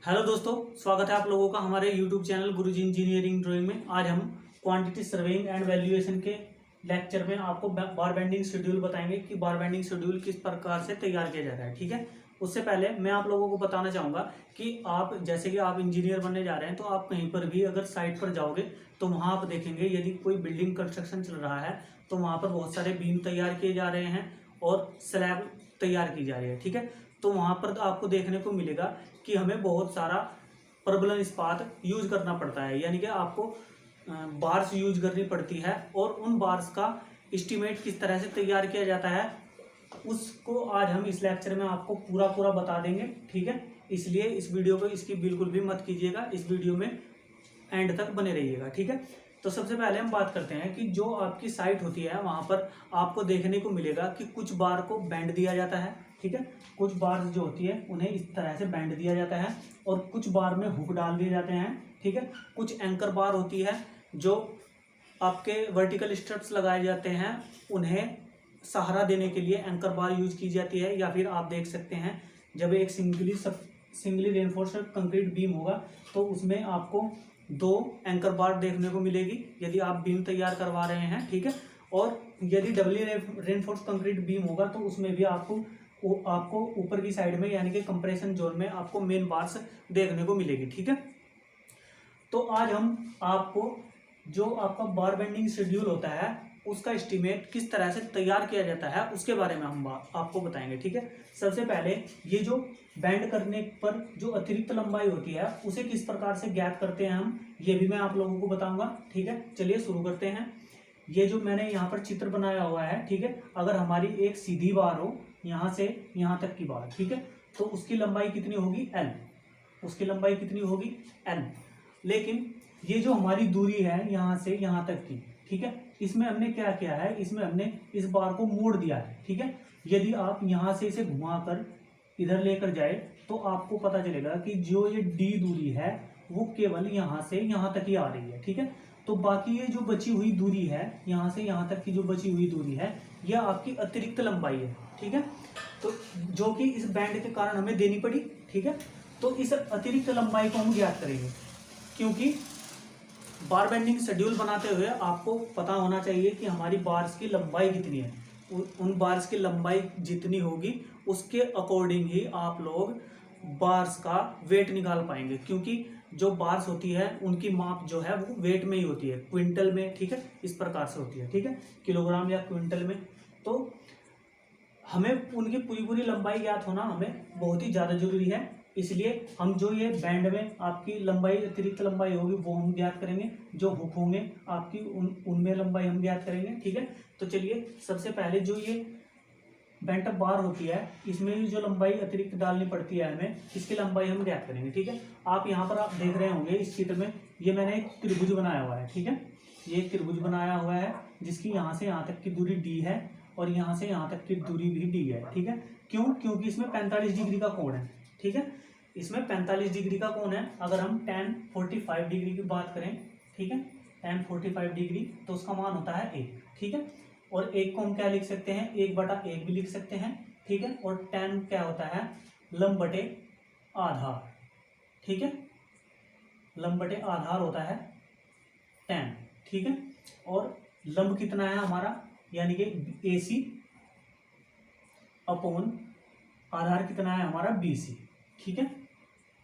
Hello दोस्तों, स्वागत है आप लोगों का हमारे यूट्यूब चैनल गुरुजी इंजीनियरिंग ड्राइंग में। आज हम क्वांटिटी सर्वेइंग एंड वैल्यूएशन के लेक्चर में आपको बार बेंडिंग शेड्यूल बताएंगे कि बार बेंडिंग शेड्यूल किस प्रकार से तैयार किया जाता है। ठीक है, उससे पहले मैं आप लोगों को बताना चाहूँगा कि आप जैसे कि आप इंजीनियर बनने जा रहे हैं, तो आप कहीं पर भी अगर साइट पर जाओगे तो वहाँ आप देखेंगे यदि कोई बिल्डिंग कंस्ट्रक्शन चल रहा है तो वहाँ पर बहुत सारे बीम तैयार किए जा रहे हैं और स्लैब तैयार की जा रही है। ठीक है, तो वहाँ पर आपको देखने को मिलेगा कि हमें बहुत सारा प्रबलन इस्पात यूज करना पड़ता है, यानी कि आपको बार्स यूज करनी पड़ती है और उन बार्स का एस्टीमेट किस तरह से तैयार किया जाता है उसको आज हम इस लेक्चर में आपको पूरा बता देंगे। ठीक है, इसलिए इस वीडियो को इसकी बिल्कुल भी मत कीजिएगा, इस वीडियो में एंड तक बने रहिएगा। ठीक है, तो सबसे पहले हम बात करते हैं कि जो आपकी साइट होती है वहाँ पर आपको देखने को मिलेगा कि कुछ बार को बैंड दिया जाता है। ठीक है, कुछ बार जो होती है उन्हें इस तरह से बैंड दिया जाता है और कुछ बार में हुक डाल दिए जाते हैं। ठीक है, कुछ एंकर बार होती है जो आपके वर्टिकल स्ट्रप्स लगाए जाते हैं, उन्हें सहारा देने के लिए एंकर बार यूज की जाती है। या फिर आप देख सकते हैं जब एक सिंगली रेनफोर्स्ड कंक्रीट बीम होगा तो उसमें आपको 2 एंकर बार देखने को मिलेगी यदि आप बीम तैयार करवा रहे हैं। ठीक है, और यदि डबली रेनफोर्स्ड कंक्रीट बीम होगा तो उसमें भी आपको ऊपर की साइड में यानी कि कंप्रेशन जोन में आपको मेन बार्स देखने को मिलेगी। ठीक है, तो आज हम आपको जो आपका बार बेंडिंग शेड्यूल होता है उसका एस्टीमेट किस तरह से तैयार किया जाता है उसके बारे में हम आपको बताएंगे। ठीक है, सबसे पहले ये जो बैंड करने पर जो अतिरिक्त लंबाई होती है उसे किस प्रकार से ज्ञात करते हैं हम, ये भी मैं आप लोगों को बताऊंगा। ठीक है, चलिए शुरू करते हैं। ये जो मैंने यहाँ पर चित्र बनाया हुआ है, ठीक है, अगर हमारी एक सीधी बार हो यहाँ से यहाँ तक की बार, ठीक है, तो उसकी लंबाई कितनी होगी L, उसकी लंबाई कितनी होगी L। लेकिन ये जो हमारी दूरी है यहाँ से यहाँ तक की, ठीक है, इसमें हमने क्या किया है, इसमें हमने इस बार को मोड़ दिया है। ठीक है, यदि आप यहाँ से इसे घुमाकर इधर लेकर जाए तो आपको पता चलेगा कि जो ये D दूरी है वो केवल यहाँ से यहाँ तक ही आ रही है। ठीक है, तो बाकी ये जो बची हुई दूरी है यहाँ से यहाँ तक की जो बची हुई दूरी है यह आपकी अतिरिक्त लंबाई है। ठीक है, तो जो कि इस बैंड के कारण हमें देनी पड़ी। ठीक है, तो इस अतिरिक्त लंबाई को हम ज्ञात करेंगे, क्योंकि बार बेंडिंग शेड्यूल बनाते हुए आपको पता होना चाहिए कि हमारी बार्स की लंबाई कितनी है। उन बार्स की लंबाई जितनी होगी उसके अकॉर्डिंग ही आप लोग बार्स का वेट निकाल पाएंगे, क्योंकि जो बार्स होती है उनकी माप जो है वो वेट में ही होती है, क्विंटल में। ठीक है, इस प्रकार से होती है। ठीक है, किलोग्राम या क्विंटल में। तो हमें उनकी पूरी लंबाई ज्ञात होना हमें बहुत ही ज़्यादा जरूरी है, इसलिए हम जो ये बैंड में आपकी लंबाई अतिरिक्त लंबाई होगी वो हम ज्ञात करेंगे, जो हुक होंगे आपकी उनमें लंबाई हम ज्ञात करेंगे। ठीक है, तो चलिए सबसे पहले जो ये बेंट अप बार होती है इसमें जो लंबाई अतिरिक्त डालनी पड़ती है हमें, इसकी लंबाई हम ज्ञात करेंगे। ठीक है, आप यहाँ पर आप देख रहे होंगे इस चित्र में ये मैंने एक त्रिभुज बनाया हुआ है। ठीक है, ये एक त्रिभुज बनाया हुआ है जिसकी यहाँ से यहाँ तक की दूरी D है और यहाँ से यहाँ तक की दूरी भी D है। ठीक है, क्यों? क्योंकि इसमें 45 डिग्री का कोण है। ठीक है, इसमें 45 डिग्री का कोण है। अगर हम tan 45 डिग्री की बात करें, ठीक है, tan 45 डिग्री तो उसका मान होता है 1। ठीक है, और 1 को हम क्या लिख सकते हैं, 1/1 भी लिख सकते हैं। ठीक है, और tan क्या होता है, लंब बटे आधार। ठीक है, लंब बटे आधार होता है tan। ठीक है, और लंब कितना है हमारा, यानी कि AC अपॉन आधार कितना है हमारा BC। ठीक है,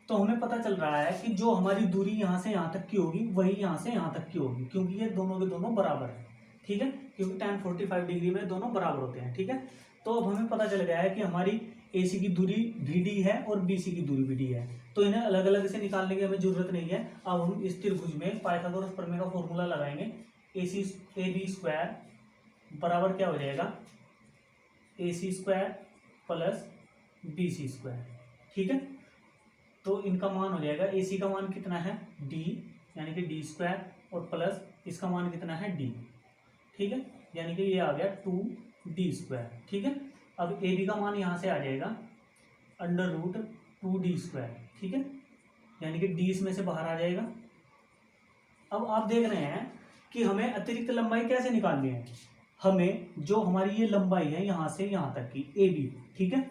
तो हमें पता चल रहा है कि जो हमारी दूरी यहाँ से यहाँ तक की होगी वही यहाँ से यहाँ तक की होगी, क्योंकि ये दोनों के दोनों बराबर है। ठीक है, क्योंकि tan 45 डिग्री में दोनों बराबर होते हैं। ठीक है, तो अब हमें पता चल गया है कि हमारी AC की दूरी भी D है और BC की दूरी भी D है, तो इन्हें अलग अलग से निकालने की हमें जरूरत नहीं है। अब हम इस त्रिभुज में पाइथागोरस प्रमेय का फॉर्मूला लगाएंगे। AB² बराबर क्या हो जाएगा, AC² प्लस BC²। ठीक है, तो इनका मान हो जाएगा, AC का मान कितना है D, यानी कि D² और प्लस इसका मान कितना है D। ठीक है, यानी कि ये आ गया 2D²। ठीक है, अब AB का मान यहाँ से आ जाएगा √2D²। ठीक है, यानी कि D इसमें से बाहर आ जाएगा। अब आप देख रहे हैं कि हमें अतिरिक्त लंबाई कैसे निकालनी है। हमें जो हमारी ये लंबाई है यहाँ से यहाँ तक की AB, ठीक है,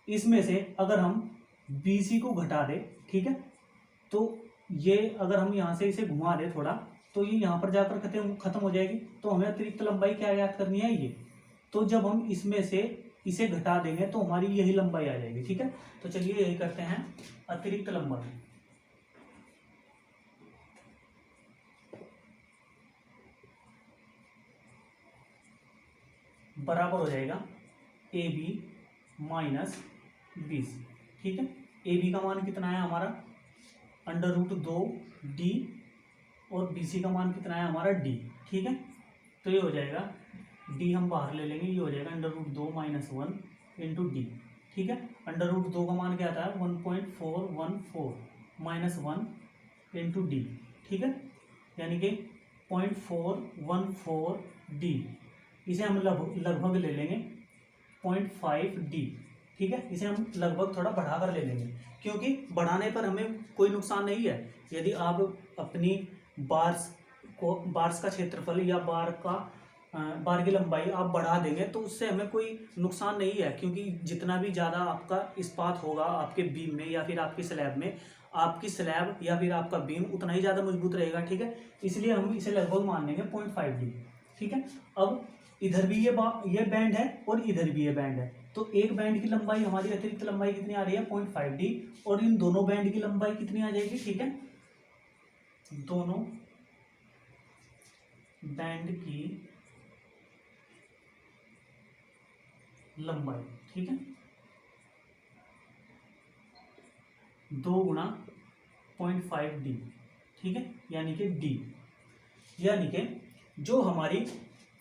इसमें से अगर हम BC को घटा दे, ठीक है, तो ये अगर हम यहाँ से इसे घुमा दे थोड़ा तो ये यहाँ पर जाकर खत्म हो जाएगी। तो हमें अतिरिक्त लंबाई क्या याद करनी है, ये। तो जब हम इसमें से इसे घटा देंगे तो हमारी यही लंबाई आ जाएगी, ठीक है। तो चलिए यही करते हैं, अतिरिक्त लंबाई बराबर हो जाएगा AB माइनस BC, ठीक है। AB का मान कितना है हमारा √2D और BC का मान कितना है हमारा D, ठीक है। तो ये हो जाएगा D हम बाहर ले लेंगे, ये हो जाएगा √2 माइनस 1 इंटू D, ठीक है। √2 का मान क्या आता है 1.414 माइनस 1 इंटू D, ठीक है, यानी कि 0.414D। इसे हम लगभग ले लेंगे 0.5D, ठीक है। इसे हम लगभग थोड़ा बढ़ाकर ले लेंगे क्योंकि बढ़ाने पर हमें कोई नुकसान नहीं है। यदि आप अपनी बार्स का क्षेत्रफल या बार की लंबाई आप बढ़ा देंगे तो उससे हमें कोई नुकसान नहीं है, क्योंकि जितना भी ज़्यादा आपका इस्पात होगा आपके बीम में या फिर आपकी स्लैब में, आपकी स्लैब या फिर आपका बीम उतना ही ज़्यादा मजबूत रहेगा, ठीक है। इसलिए हम इसे लगभग मान लेंगे 0.5D, ठीक है। अब इधर भी ये बैंड है और इधर भी ये बैंड है, तो एक बैंड की लंबाई हमारी अतिरिक्त लंबाई कितनी आ रही है 0.5D और इन दोनों बैंड की लंबाई कितनी आ जाएगी, ठीक है। दोनों बैंड की लंबाई, ठीक है, 2 गुणा 0.5D, ठीक है, यानी कि D, यानी कि जो हमारी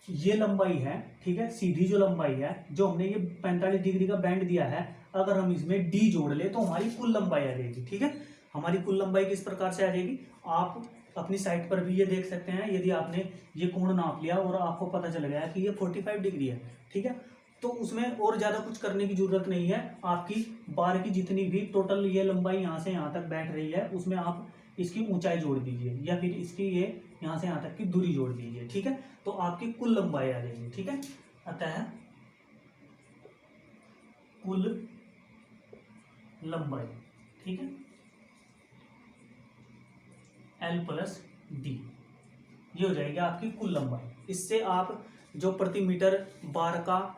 ये लंबाई है, ठीक है, सीधी जो लंबाई है, जो हमने ये 45 डिग्री का बैंड दिया है, अगर हम इसमें D जोड़ ले तो हमारी कुल लंबाई आ जाएगी, ठीक है। हमारी कुल लंबाई किस प्रकार से आ जाएगी, आप अपनी साइट पर भी ये देख सकते हैं। यदि आपने ये कोण नाप लिया और आपको पता चल गया कि ये 45 डिग्री है, ठीक है, तो उसमें और ज़्यादा कुछ करने की जरूरत नहीं है। आपकी बार की जितनी भी टोटल ये लंबाई यहाँ से यहाँ तक बैठ रही है उसमें आप इसकी ऊंचाई जोड़ दीजिए या फिर इसकी ये यहाँ से यहाँ तक की दूरी जोड़ दीजिए, ठीक है, तो आपकी कुल लंबाई आ जाएगी, ठीक है। अतः कुल लंबाई, ठीक है, L प्लस D, ये हो जाएगी आपकी कुल लंबाई। इससे आप जो प्रति मीटर बार का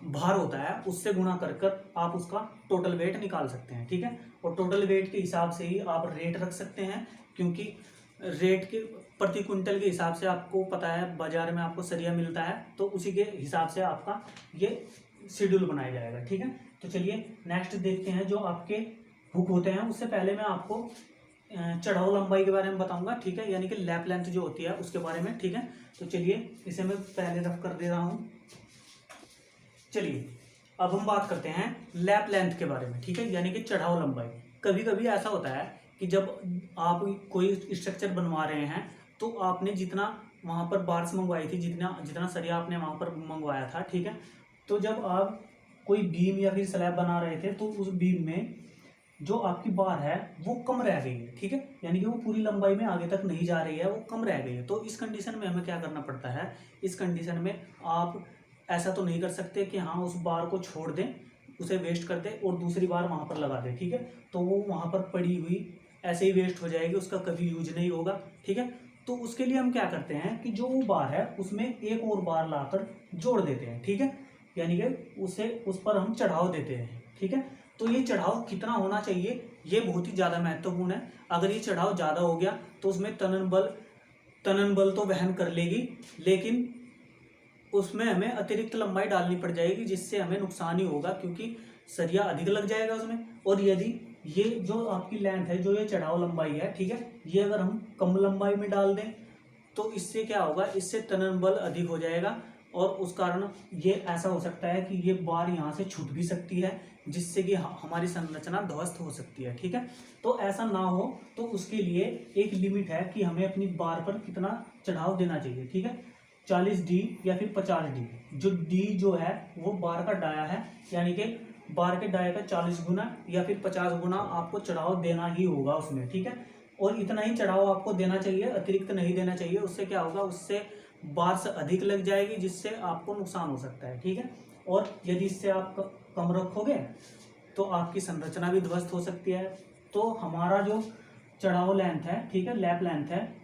भार होता है उससे गुणा कर कर आप उसका टोटल वेट निकाल सकते हैं, ठीक है। और टोटल वेट के हिसाब से ही आप रेट रख सकते हैं, क्योंकि रेट के प्रति क्विंटल के हिसाब से आपको पता है बाजार में आपको सरिया मिलता है, तो उसी के हिसाब से आपका ये शेड्यूल बनाया जाएगा, ठीक है। तो चलिए नेक्स्ट देखते हैं जो आपके हुक होते हैं। उससे पहले मैं आपको चढ़ाऊ लंबाई के बारे में बताऊंगा, ठीक है, यानी कि लैप लेंथ जो होती है उसके बारे में, ठीक है। तो चलिए इसे मैं पहले रफ कर दे रहा हूँ। चलिए अब हम बात करते हैं लैप लेंथ के बारे में, ठीक है, यानी कि चढ़ाऊ लंबाई। कभी कभी ऐसा होता है कि जब आप कोई स्ट्रक्चर बनवा रहे हैं तो आपने जितना वहाँ पर बार्स मंगवाई थी, जितना सरिया आपने वहाँ पर मंगवाया था, ठीक है, तो जब आप कोई बीम या फिर स्लैब बना रहे थे तो उस बीम में जो आपकी बार है वो कम रह गई है, ठीक है, यानी कि वो पूरी लंबाई में आगे तक नहीं जा रही है, वो कम रह गई है। तो इस कंडीशन में हमें क्या करना पड़ता है, इस कंडीशन में आप ऐसा तो नहीं कर सकते कि हाँ उस बार को छोड़ दें, उसे वेस्ट कर दें और दूसरी बार वहाँ पर लगा दें, ठीक है, तो वो वहाँ पर पड़ी हुई ऐसे ही वेस्ट हो जाएगी, उसका कभी यूज नहीं होगा, ठीक है। तो उसके लिए हम क्या करते हैं कि जो वो बार है उसमें एक और बार लाकर जोड़ देते हैं, ठीक है, यानी कि उस पर हम चढ़ाव देते हैं, ठीक है। तो ये चढ़ाव कितना होना चाहिए ये बहुत ही ज़्यादा महत्वपूर्ण है। अगर ये चढ़ाव ज़्यादा हो गया तो उसमें तनन बल तो वहन कर लेगी, लेकिन उसमें हमें अतिरिक्त लंबाई डालनी पड़ जाएगी जिससे हमें नुकसान ही होगा, क्योंकि सरिया अधिक लग जाएगा उसमें। और यदि ये जो आपकी लेंथ है, जो ये चढ़ाव लंबाई है, ठीक है, ये अगर हम कम लंबाई में डाल दें तो इससे क्या होगा, इससे तनन बल अधिक हो जाएगा और उस कारण ये ऐसा हो सकता है कि ये बार यहाँ से छूट भी सकती है, जिससे कि हमारी संरचना ध्वस्त हो सकती है, ठीक है। तो ऐसा ना हो तो उसके लिए एक लिमिट है कि हमें अपनी बार पर कितना चढ़ाव देना चाहिए, ठीक है, 40D या फिर 50D। जो D जो है वो बार का डाया है, यानी कि बार के डाया का 40 गुना या फिर 50 गुना आपको चढ़ाव देना ही होगा उसमें, ठीक है। और इतना ही चढ़ाव आपको देना चाहिए, अतिरिक्त नहीं देना चाहिए। उससे क्या होगा, उससे बार से अधिक लग जाएगी जिससे आपको नुकसान हो सकता है, ठीक है। और यदि इससे आप कम रखोगे तो आपकी संरचना भी ध्वस्त हो सकती है। तो हमारा जो चढ़ाव लेंथ है, ठीक है, लैप लेंथ है,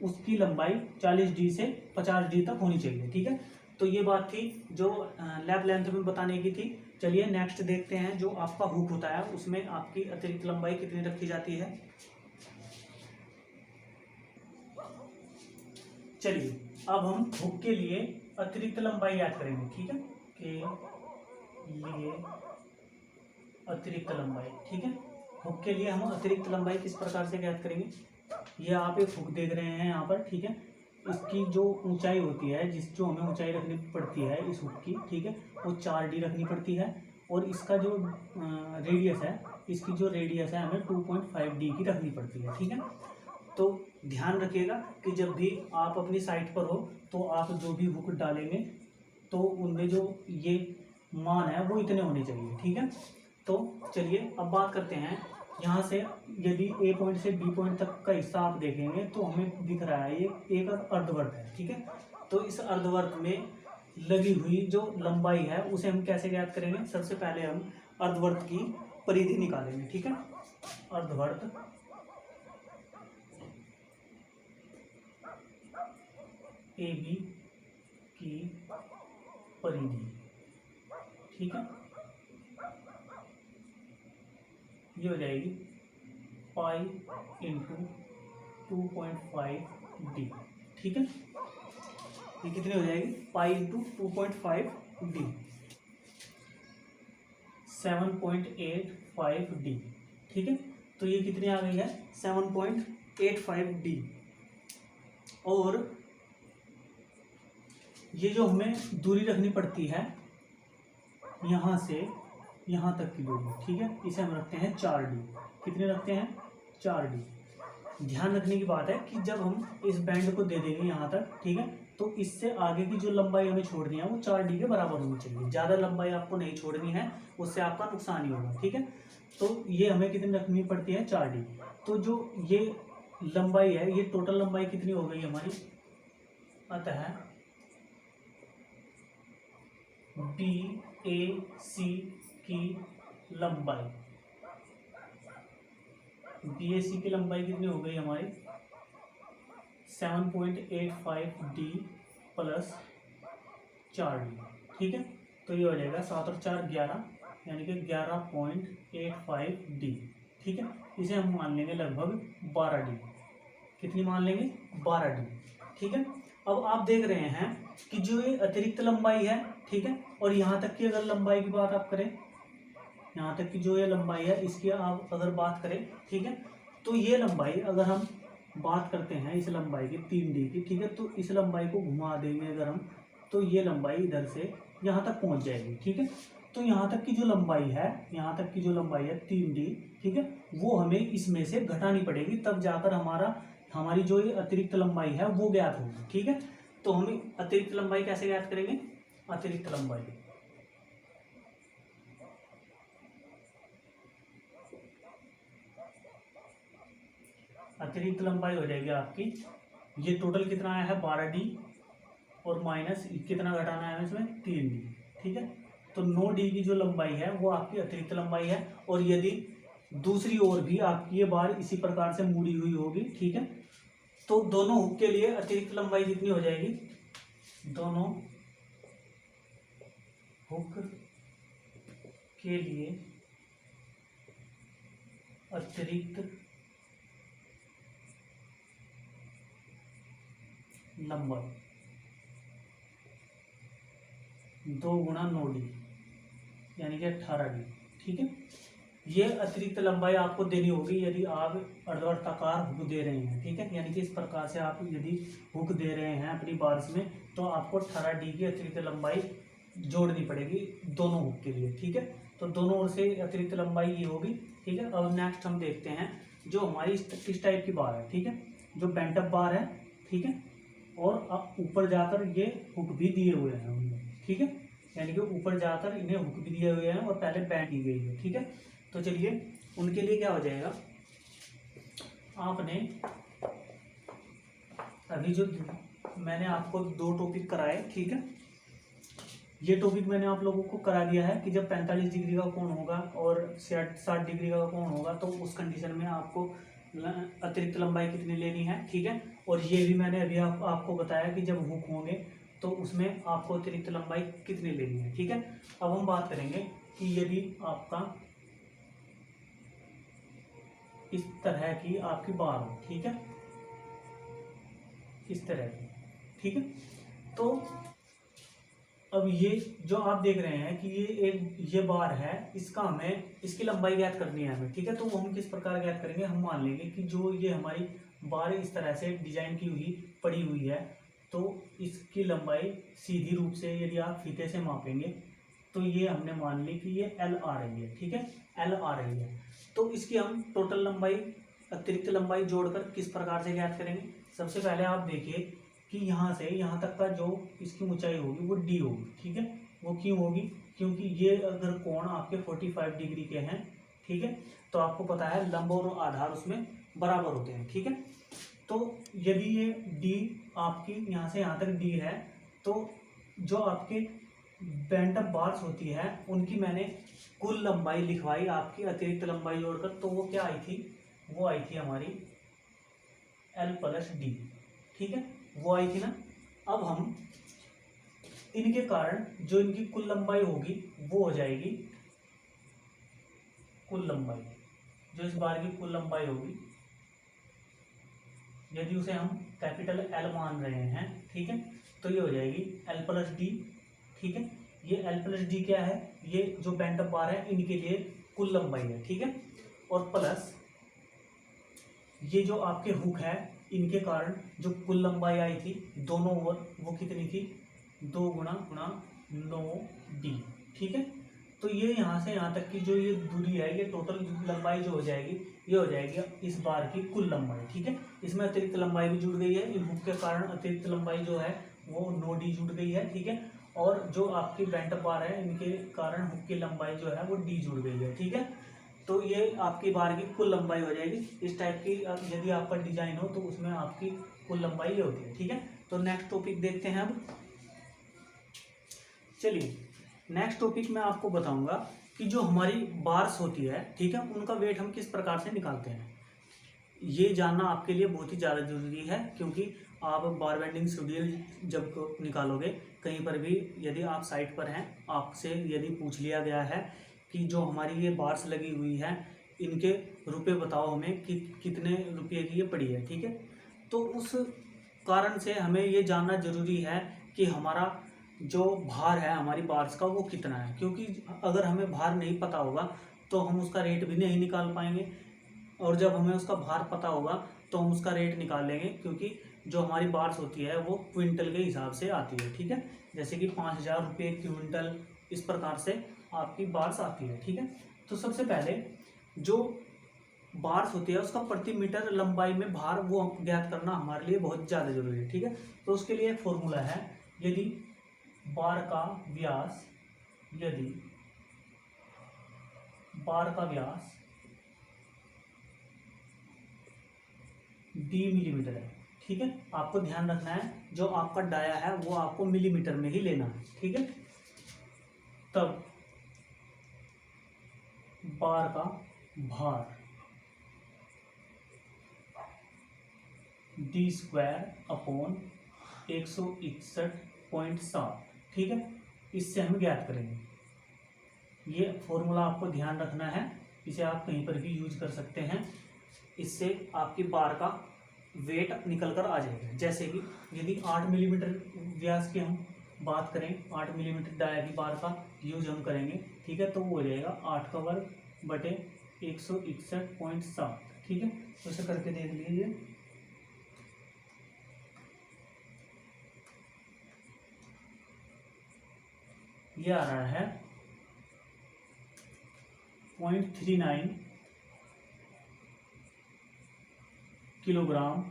उसकी लंबाई 40D से 50D तक होनी चाहिए, ठीक है। तो ये बात थी जो लैप लेंथ में बताने की थी। चलिए नेक्स्ट देखते हैं, जो आपका हुक होता है उसमें आपकी अतिरिक्त लंबाई कितनी रखी जाती है। चलिए अब हम हुक के लिए अतिरिक्त लंबाई याद करेंगे, ठीक है, के लिए अतिरिक्त लंबाई, ठीक है। हुक के लिए हम अतिरिक्त लंबाई किस प्रकार से ज्ञात करेंगे। ये आप एक हुक देख रहे हैं यहाँ पर, ठीक है। इसकी जो ऊंचाई होती है, जो हमें ऊंचाई रखनी पड़ती है इस हुक की, ठीक है, वो 4D रखनी पड़ती है। और इसका जो रेडियस है, इसकी जो रेडियस है हमें 2.5D की रखनी पड़ती है, ठीक है। तो ध्यान रखिएगा कि जब भी आप अपनी साइट पर हो तो आप जो भी हुक डालेंगे तो उनमें जो ये मान है वो इतने होने चाहिए, ठीक है। तो चलिए अब बात करते हैं यहाँ से। यदि ए पॉइंट से बी पॉइंट तक का हिस्सा आप देखेंगे तो हमें दिख रहा है ये एक अर्धवर्त है, ठीक है। तो इस अर्धवर्त में लगी हुई जो लंबाई है उसे हम कैसे ज्ञात करेंगे। सबसे पहले हम अर्धवर्त की परिधि निकालेंगे, ठीक है। अर्धवर्त ए बी की परिधि, ठीक है, ये हो जाएगी पाई इंटू 2.5D, ठीक है। ये कितनी हो जाएगी, पाई इंटू 2.5D, 7.85D, ठीक है। तो ये कितनी आ गई है, 7.85D। और ये जो हमें दूरी रखनी पड़ती है यहाँ से यहाँ तक की दूरी, ठीक है, इसे हम रखते हैं 4D। कितने रखते हैं, 4D। ध्यान रखने की बात है कि जब हम इस बैंड को दे देंगे यहाँ तक, ठीक है, तो इससे आगे की जो लंबाई हमें छोड़नी है वो 4D के बराबर होनी चाहिए। ज़्यादा लंबाई आपको नहीं छोड़नी है, उससे आपका नुकसान ही होगा, ठीक है। तो ये हमें कितनी रखनी पड़ती है, 4D। तो जो ये लंबाई है, ये टोटल लंबाई कितनी हो गई हमारी, अतः BAC की लंबाई, BAC की लंबाई कितनी हो गई हमारी, 7.85D प्लस 4D, ठीक है। तो ये हो जाएगा 7 और 4 11, यानी कि 11.85D, ठीक है। इसे हम मान लेंगे लगभग 12D। कितनी मान लेंगे, 12D, ठीक है। अब आप देख रहे हैं कि जो ये अतिरिक्त लंबाई है, ठीक है, और यहाँ तक की अगर लंबाई की बात आप करें, यहाँ तक की जो ये लंबाई है इसकी आप अगर बात करें, ठीक है, तो ये लंबाई अगर हम बात करते हैं इस लंबाई की 3D की, ठीक है, तो इस लंबाई को घुमा देंगे अगर हम, तो ये लंबाई इधर से यहाँ तक पहुँच जाएगी, ठीक है। तो यहाँ तक की जो लंबाई है, यहाँ तक की जो लंबाई है 3D, ठीक है, वो हमें इसमें से घटानी पड़ेगी, तब जाकर हमारी जो ये अतिरिक्त लंबाई है वो ज्ञात होगी, ठीक है। तो हम अतिरिक्त लंबाई कैसे ज्ञात करेंगे, अतिरिक्त लंबाई हो जाएगी आपकी, ये टोटल कितना आया है 12D, और माइनस कितना घटाना है इसमें 3D, ठीक है। तो 9D की जो लंबाई है वो आपकी अतिरिक्त लंबाई है। और यदि दूसरी ओर भी आपकी ये बार इसी प्रकार से मुड़ी हुई होगी, ठीक है, तो दोनों हुक के लिए अतिरिक्त लंबाई कितनी हो जाएगी, दोनों हुक के लिए अतिरिक्त लंबाई 2 गुणा 9D, यानी कि 18D, ठीक है। ये अतिरिक्त लंबाई आपको देनी होगी यदि आप अर्धवर्ताकार हुक दे रहे हैं, ठीक है, यानी कि इस प्रकार से आप यदि हुक दे रहे हैं अपनी बार्स में तो आपको 18D की अतिरिक्त लंबाई जोड़नी पड़ेगी दोनों हुक के लिए, ठीक है। तो दोनों ओर से अतिरिक्त लंबाई ये होगी, ठीक है। अब नेक्स्ट हम देखते हैं जो हमारी किस टाइप की बार है, ठीक है, जो बेंट अप बार है, ठीक है, और अब ऊपर जाकर ये हुक भी दिए हुए हैं उनमें, ठीक है, यानी कि ऊपर जाकर इन्हें हुक भी दिए हुए हैं और पहले बैंड की गई है, ठीक है। तो चलिए उनके लिए क्या हो जाएगा, आपने अभी जो मैंने आपको 2 टॉपिक कराए, ठीक है, ये टॉपिक मैंने आप लोगों को करा दिया है कि जब 45 डिग्री का कोण होगा और 60 डिग्री का कोण होगा तो उस कंडीशन में आपको अतिरिक्त लंबाई कितनी लेनी है, ठीक है। और ये भी मैंने अभी आपको बताया कि जब हुक होंगे तो उसमें आपको अतिरिक्त लंबाई कितनी लेनी है, ठीक है। अब हम बात करेंगे कि यदि आपका इस तरह की आपकी बार हो, ठीक है, इस तरह की, ठीक है। तो अब ये जो आप देख रहे हैं कि ये बार है, इसका हमें इसकी लंबाई ज्ञात करनी है हमें, ठीक है। तो वो हम किस प्रकार ज्ञात करेंगे, हम मान लेंगे कि जो ये हमारी बार इस तरह से डिजाइन की हुई पड़ी हुई है, तो इसकी लंबाई सीधी रूप से यदि आप फीते से मापेंगे तो ये हमने मान ली कि ये एल आ रही है, ठीक है, एल आ रही है। तो इसकी हम टोटल लंबाई अतिरिक्त लंबाई जोड़कर किस प्रकार से ज्ञात करेंगे। सबसे पहले आप देखिए कि यहाँ से यहाँ तक का जो इसकी ऊंचाई होगी वो डी होगी, ठीक है। वो क्यों होगी, क्योंकि ये अगर कोण आपके 45 डिग्री के हैं, ठीक है, तो आपको पता है लंब और आधार उसमें बराबर होते हैं, ठीक है। तो यदि ये डी आपकी यहाँ से यहाँ तक डी है, तो जो आपके बेंट अप बार्स होती है उनकी मैंने कुल लंबाई लिखवाई आपकी अतिरिक्त लंबाई जोड़कर, तो वो क्या आई थी, वो आई थी हमारी एल प्लस डी, ठीक है, वो आई थी ना। अब हम इनके कारण जो इनकी कुल लंबाई होगी वो हो जाएगी कुल लंबाई, जो इस बार की कुल लंबाई होगी यदि उसे हम कैपिटल एल मान रहे हैं, ठीक है, तो ये हो जाएगी एल प्लस डी, ठीक है। ये एल प्लस डी क्या है, ये जो बेंट अप बार है इनके लिए कुल लंबाई है, ठीक है। और प्लस ये जो आपके हुक है इनके कारण जो कुल लंबाई आई थी दोनों ओर वो कितनी थी, 2 गुणा 9 डी, ठीक है। तो ये यहाँ से यहाँ तक की जो ये दूरी है, ये टोटल लंबाई जो हो जाएगी ये हो जाएगी इस बार की कुल लंबाई, ठीक है। इसमें अतिरिक्त लंबाई भी जुड़ गई है, इन हुक के कारण अतिरिक्त लंबाई जो है वो 9 डी जुड़ गई है, ठीक है। और जो आपकी बेंट अप बार है इनके कारण हुक की लंबाई जो है वो डी जुड़ गई है, ठीक है। तो ये आपकी बार की कुल लंबाई हो जाएगी। इस टाइप की यदि आपका डिजाइन हो तो उसमें आपकी कुल लंबाई ये होती है, ठीक है। तो नेक्स्ट टॉपिक देखते हैं। अब चलिए नेक्स्ट टॉपिक मैं आपको बताऊंगा कि जो हमारी बार्स होती है, ठीक है, उनका वेट हम किस प्रकार से निकालते हैं। ये जानना आपके लिए बहुत ही ज़्यादा जरूरी है, क्योंकि आप बार बेंडिंग शेड्यूल जब निकालोगे कहीं पर भी यदि आप साइट पर हैं, आपसे यदि पूछ लिया गया है कि जो हमारी ये बार्स लगी हुई है इनके रुपए बताओ हमें कि कितने रुपये की ये पड़ी है, ठीक है। तो उस कारण से हमें ये जानना जरूरी है कि हमारा जो भार है हमारी बार्स का वो कितना है, क्योंकि अगर हमें भार नहीं पता होगा तो हम उसका रेट भी नहीं निकाल पाएंगे, और जब हमें उसका भार पता होगा तो हम उसका रेट निकाल लेंगे, क्योंकि जो हमारी बार्स होती है वो क्विंटल के हिसाब से आती है, ठीक है। जैसे कि 5000 रुपये क्विंटल, इस प्रकार से आपकी बार्स आती है, ठीक है। तो सबसे पहले जो बार्स होती है उसका प्रति मीटर लंबाई में भार वो ज्ञात करना हमारे लिए बहुत ज़्यादा जरूरी है, ठीक है। तो उसके लिए एक फॉर्मूला है, यदि बार का व्यास डी मिलीमीटर है, ठीक है। आपको ध्यान रखना है जो आपका डाया है वो आपको मिलीमीटर में ही लेना है, ठीक है। तब बार का भार डी स्क्वायर अपॉन 161.7, ठीक है, इससे हम ज्ञात करेंगे। ये फॉर्मूला आपको ध्यान रखना है, इसे आप कहीं पर भी यूज कर सकते हैं, इससे आपकी बार का वेट निकल कर आ जाएगा। जैसे कि यदि 8 मिलीमीटर व्यास की हम बात करें, 8 मिलीमीटर डाया की बार का यूज हम करेंगे, ठीक है, तो वो हो जाएगा 8 का वर्ग बटे 161.7, ठीक है। तो इसे करके देख लीजिए, ये आ रहा है 0.39 किलोग्राम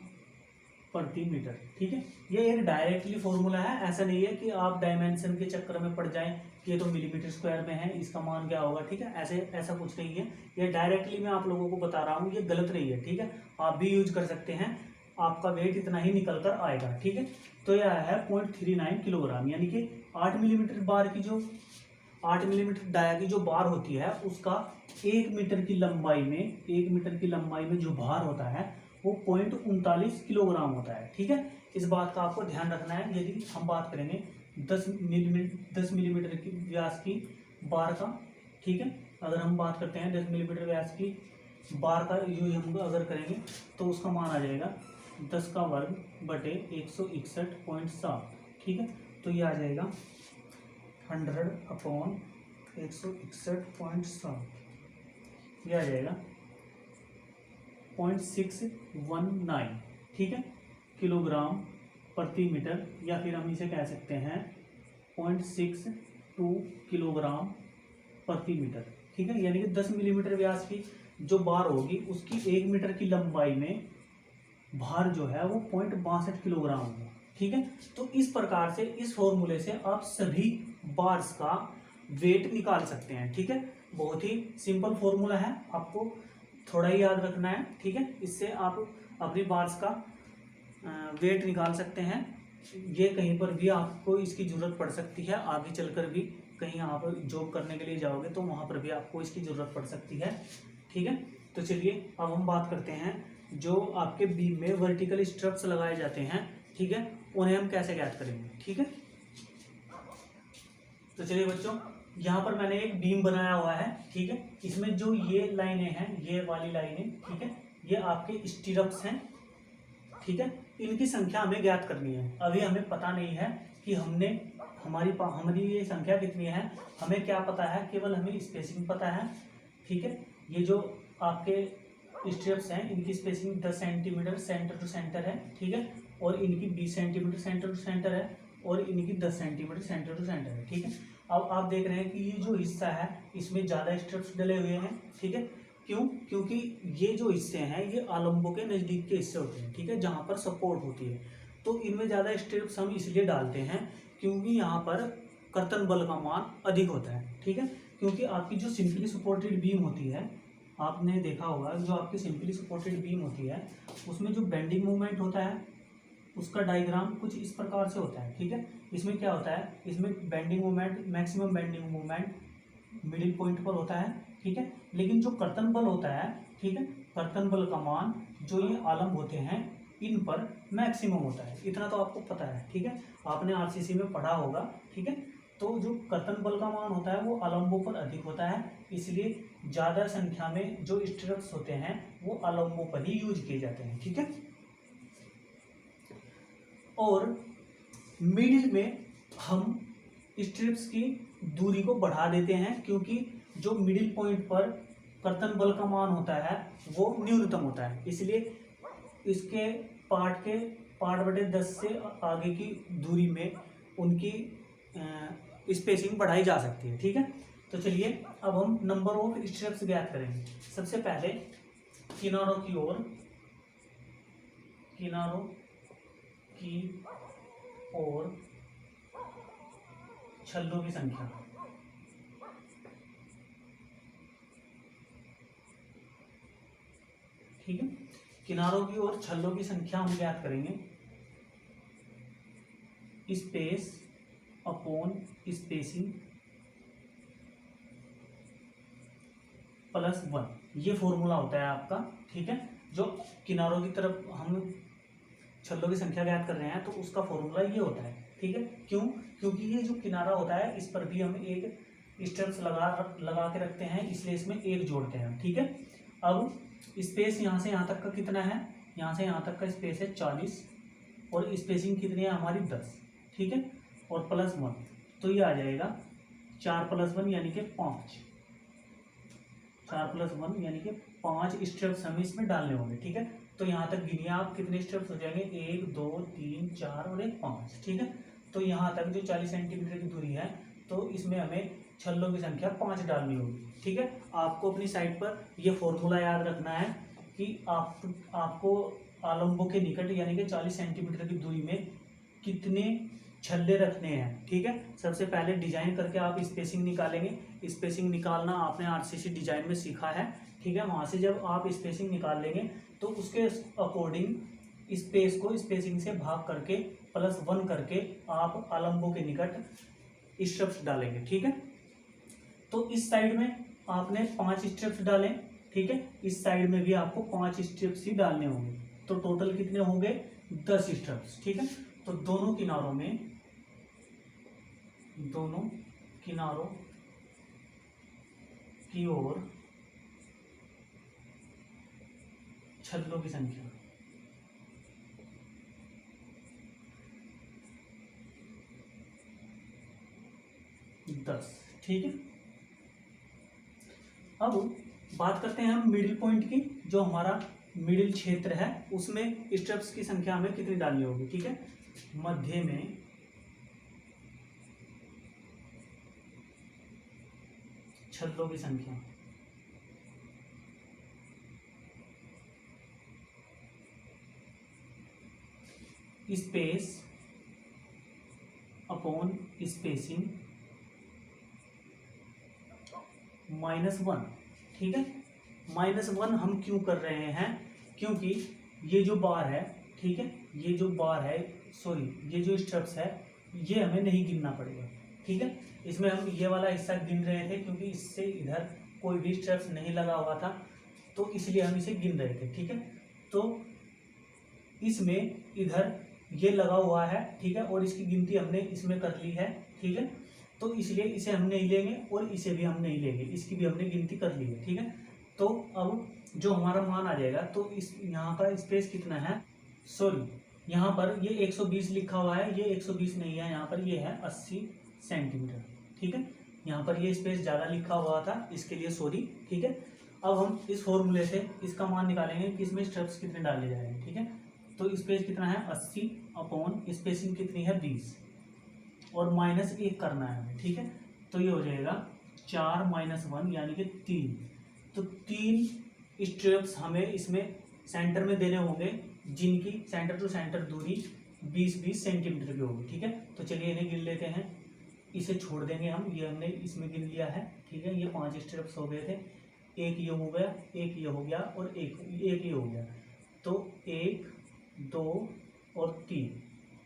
प्रति मीटर, ठीक है। ये एक डायरेक्टली फॉर्मूला है, ऐसा नहीं है कि आप डायमेंशन के चक्कर में पड़ जाएं कि ये तो मिलीमीटर स्क्वायर में है इसका मान क्या होगा, ठीक है। ऐसा कुछ नहीं है, ये डायरेक्टली मैं आप लोगों को बता रहा हूँ, ये गलत नहीं है, ठीक है। आप भी यूज कर सकते हैं, आपका वेट इतना ही निकल कर आएगा। ठीक है, तो यह है 0.39 किलोग्राम, यानी कि 8 मिलीमीटर बार की जो 8 मिलीमीटर डाया की जो बार होती है उसका 1 मीटर की लंबाई में 1 मीटर की लंबाई में जो भार होता है वो 0.39 किलोग्राम होता है। ठीक है, इस बात का आपको ध्यान रखना है। यदि हम बात करेंगे 10 मिलीमीटर की व्यास की बार का, ठीक है, अगर हम बात करते हैं 10 मिलीमीटर व्यास की बार का यूज हम अगर करेंगे तो उसका मान आ जाएगा 10 का वर्ग बटे 161.7। ठीक है, तो ये आ जाएगा 100/161.7, ये आ जाएगा 0.619, ठीक है, किलोग्राम प्रति मीटर, या फिर हम इसे कह सकते हैं 0.62 किलोग्राम प्रति मीटर। ठीक है, यानी कि 10 मिलीमीटर व्यास की जो बार होगी उसकी 1 मीटर की लंबाई में भार जो है वो 0.62 किलोग्राम होगा। ठीक है, तो इस प्रकार से इस फॉर्मूले से आप सभी बार्स का वेट निकाल सकते हैं। ठीक है, बहुत ही सिंपल फॉर्मूला है, आपको थोड़ा ही याद रखना है। ठीक है, इससे आप अपनी बार्स का वेट निकाल सकते हैं। ये कहीं पर भी आपको इसकी ज़रूरत पड़ सकती है, आगे चलकर भी कहीं आप जॉब करने के लिए जाओगे तो वहाँ पर भी आपको इसकी ज़रूरत पड़ सकती है। ठीक है, तो चलिए अब हम बात करते हैं जो आपके बीम में वर्टिकल स्ट्रप्स लगाए जाते हैं। ठीक है, उन्हें हम कैसे ज्ञात करेंगे। ठीक है, तो चलिए बच्चों, यहाँ पर मैंने एक बीम बनाया हुआ है। ठीक है, इसमें जो ये लाइनें हैं, ये वाली लाइनें, ठीक है, ये आपके स्टीरप्स हैं। ठीक है, इनकी संख्या हमें ज्ञात करनी है। अभी हमें पता नहीं है कि हमारी ये संख्या कितनी है, हमें क्या पता है, केवल हमें स्पेसिंग पता है। ठीक है, ये जो आपके स्ट्रिप्स हैं इनकी spacing 10 centimetre centre to centre है। ठीक है, और इनकी 20 सेंटीमीटर सेंटर टू सेंटर है, और इनकी 10 सेंटीमीटर सेंटर टू सेंटर है। ठीक है, अब आप देख रहे हैं कि ये जो हिस्सा है इसमें ज़्यादा स्ट्रिप्स डले हुए हैं। ठीक है, क्यों? क्योंकि ये जो हिस्से हैं ये आलम्बों के नज़दीक के हिस्से होते हैं। ठीक है, जहाँ पर सपोर्ट होती है, तो इनमें ज़्यादा स्ट्रिप्स हम इसलिए डालते हैं क्योंकि यहाँ पर कर्तन बल का मान अधिक होता है। ठीक है, क्योंकि आपकी जो सिंपली सपोर्टेड बीम होती है, आपने देखा होगा जो आपकी सिंपली सपोर्टेड बीम होती है उसमें जो बेंडिंग मूवमेंट होता है उसका डायग्राम कुछ इस प्रकार से होता है। ठीक है, इसमें क्या होता है, इसमें bending movement, maximum bending movement middle point पर होता है। ठीक है, लेकिन जो कर्तन बल होता है, ठीक है, कर्तन बल का मान जो ये आलम्ब होते हैं इन पर मैक्सिमम होता है। इतना तो आपको पता है। ठीक है, आपने आरसीसी में पढ़ा होगा। ठीक है, तो जो कर्तन बल का मान होता है वो आलम्बों पर अधिक होता है, इसलिए ज़्यादा संख्या में जो स्ट्रिप्स होते हैं वो आलम्बों पर ही यूज किए जाते हैं। ठीक है, और मिडिल में हम स्ट्रिप्स की दूरी को बढ़ा देते हैं क्योंकि जो मिडिल पॉइंट पर कर्तन बल का मान होता है वो न्यूनतम होता है, इसलिए इसके पार्ट बटे 10 से आगे की दूरी में उनकी स्पेसिंग बढ़ाई जा सकती है। ठीक है, तो चलिए अब हम नंबर ऑफ स्ट्रिप्स ज्ञात करेंगे। सबसे पहले किनारों की ओर छल्लों की संख्या। ठीक है, किनारों की ओर छल्लों की संख्या हम ज्ञात करेंगे स्पेस अपॉन स्पेसिंग +1, ये फॉर्मूला होता है आपका। ठीक है, जो किनारों की तरफ हम छल्लों की संख्या ज्ञात कर रहे हैं तो उसका फॉर्मूला ये होता है। ठीक है, क्यों? क्योंकि ये जो किनारा होता है इस पर भी हम एक स्ट्रिप्स लगा के रखते हैं, इसलिए इसमें एक जोड़ते हैं। ठीक है, अब स्पेस यहाँ से यहाँ तक का कितना है, यहाँ से यहाँ तक का स्पेस है 40, और स्पेसिंग कितनी है हमारी 10। ठीक है, और +1, तो ये आ जाएगा 4 + 1 यानी कि 5, 4 + 1 यानी कि 5 स्ट्रिप्स हमें इसमें डालने होंगे। ठीक है, तो यहाँ तक गिनिए आप कितने स्ट्रिप्स हो जाएंगे, 1 2 3 4 और 1 5। ठीक है, तो यहाँ तक जो 40 सेंटीमीटर की दूरी है तो इसमें हमें छल्लों की संख्या 5 डालनी होगी। ठीक है, आपको अपनी साइड पर यह फॉर्मूला याद रखना है कि आपको आलम्बों के निकट यानी कि 40 सेंटीमीटर की दूरी में कितने छल्ले रखने हैं। ठीक है, सबसे पहले डिजाइन करके आप स्पेसिंग निकालेंगे। स्पेसिंग निकालना आपने आरसीसी डिजाइन में सीखा है। ठीक है, वहाँ से जब आप स्पेसिंग निकाल लेंगे तो उसके अकॉर्डिंग स्पेस को स्पेसिंग से भाग करके +1 करके आप आलम्बों के निकट स्ट्रिप्स डालेंगे। ठीक है, तो इस साइड में आपने 5 स्ट्रिप्स डालें। ठीक है, इस साइड में भी आपको 5 स्ट्रिप्स ही डालने होंगे, तो टोटल कितने होंगे 10 स्ट्रिप्स। ठीक है, तो दोनों किनारों की ओर छल्लों की संख्या 10। ठीक है, अब बात करते हैं हम मिडिल पॉइंट की। जो हमारा मिडिल क्षेत्र है उसमें स्ट्रिप्स की संख्या हमें कितनी डालनी होगी। ठीक है, मध्य में छल्लों की संख्या स्पेस अपॉन स्पेसिंग -1। ठीक है, -1 हम क्यों कर रहे हैं, क्योंकि ये जो बार है, ठीक है, ये जो बार है, सॉरी ये जो स्ट्रिप्स है ये हमें नहीं गिनना पड़ेगा। ठीक है, इसमें हम ये वाला हिस्सा गिन रहे थे क्योंकि इससे इधर कोई भी स्ट्रिप्स नहीं लगा हुआ था, तो इसलिए हम इसे गिन रहे थे। ठीक है, तो इसमें इधर ये लगा हुआ है। ठीक है, और इसकी गिनती हमने इसमें कर ली है। ठीक है, तो इसलिए इसे हम नहीं लेंगे और इसे भी हम नहीं लेंगे, इसकी भी हमने गिनती कर ली है। ठीक है, तो अब जो हमारा मान आ जाएगा, तो इस यहाँ का स्पेस कितना है, सॉरी यहाँ पर ये 120 लिखा हुआ है, ये 120 नहीं है, यहाँ पर ये है 80 सेंटीमीटर। ठीक है, यहाँ पर ये स्पेस ज़्यादा लिखा हुआ था, इसके लिए सॉरी। ठीक है, अब हम इस फॉर्मूले से इसका मान निकालेंगे कि इसमें स्ट्रिप्स कितने डाले जाएंगे। ठीक है, तो स्पेस कितना है 80 अपॉन स्पेसिंग कितनी है 20 और -1 करना है हमें। ठीक है, तो ये हो जाएगा 4 - 1 यानी कि 3। तो 3 स्ट्रिप्स हमें इसमें सेंटर में देने होंगे, जिनकी सेंटर टू सेंटर दूरी 20-20 सेंटीमीटर की होगी। ठीक है, तो चलिए इन्हें गिन लेते हैं, इसे छोड़ देंगे हम, ये हमने इसमें गिन लिया है। ठीक है, ये 5 स्ट्रिप्स हो गए थे, एक ये हो गया, एक ये हो गया और एक ये हो गया, तो 1 2 और 3।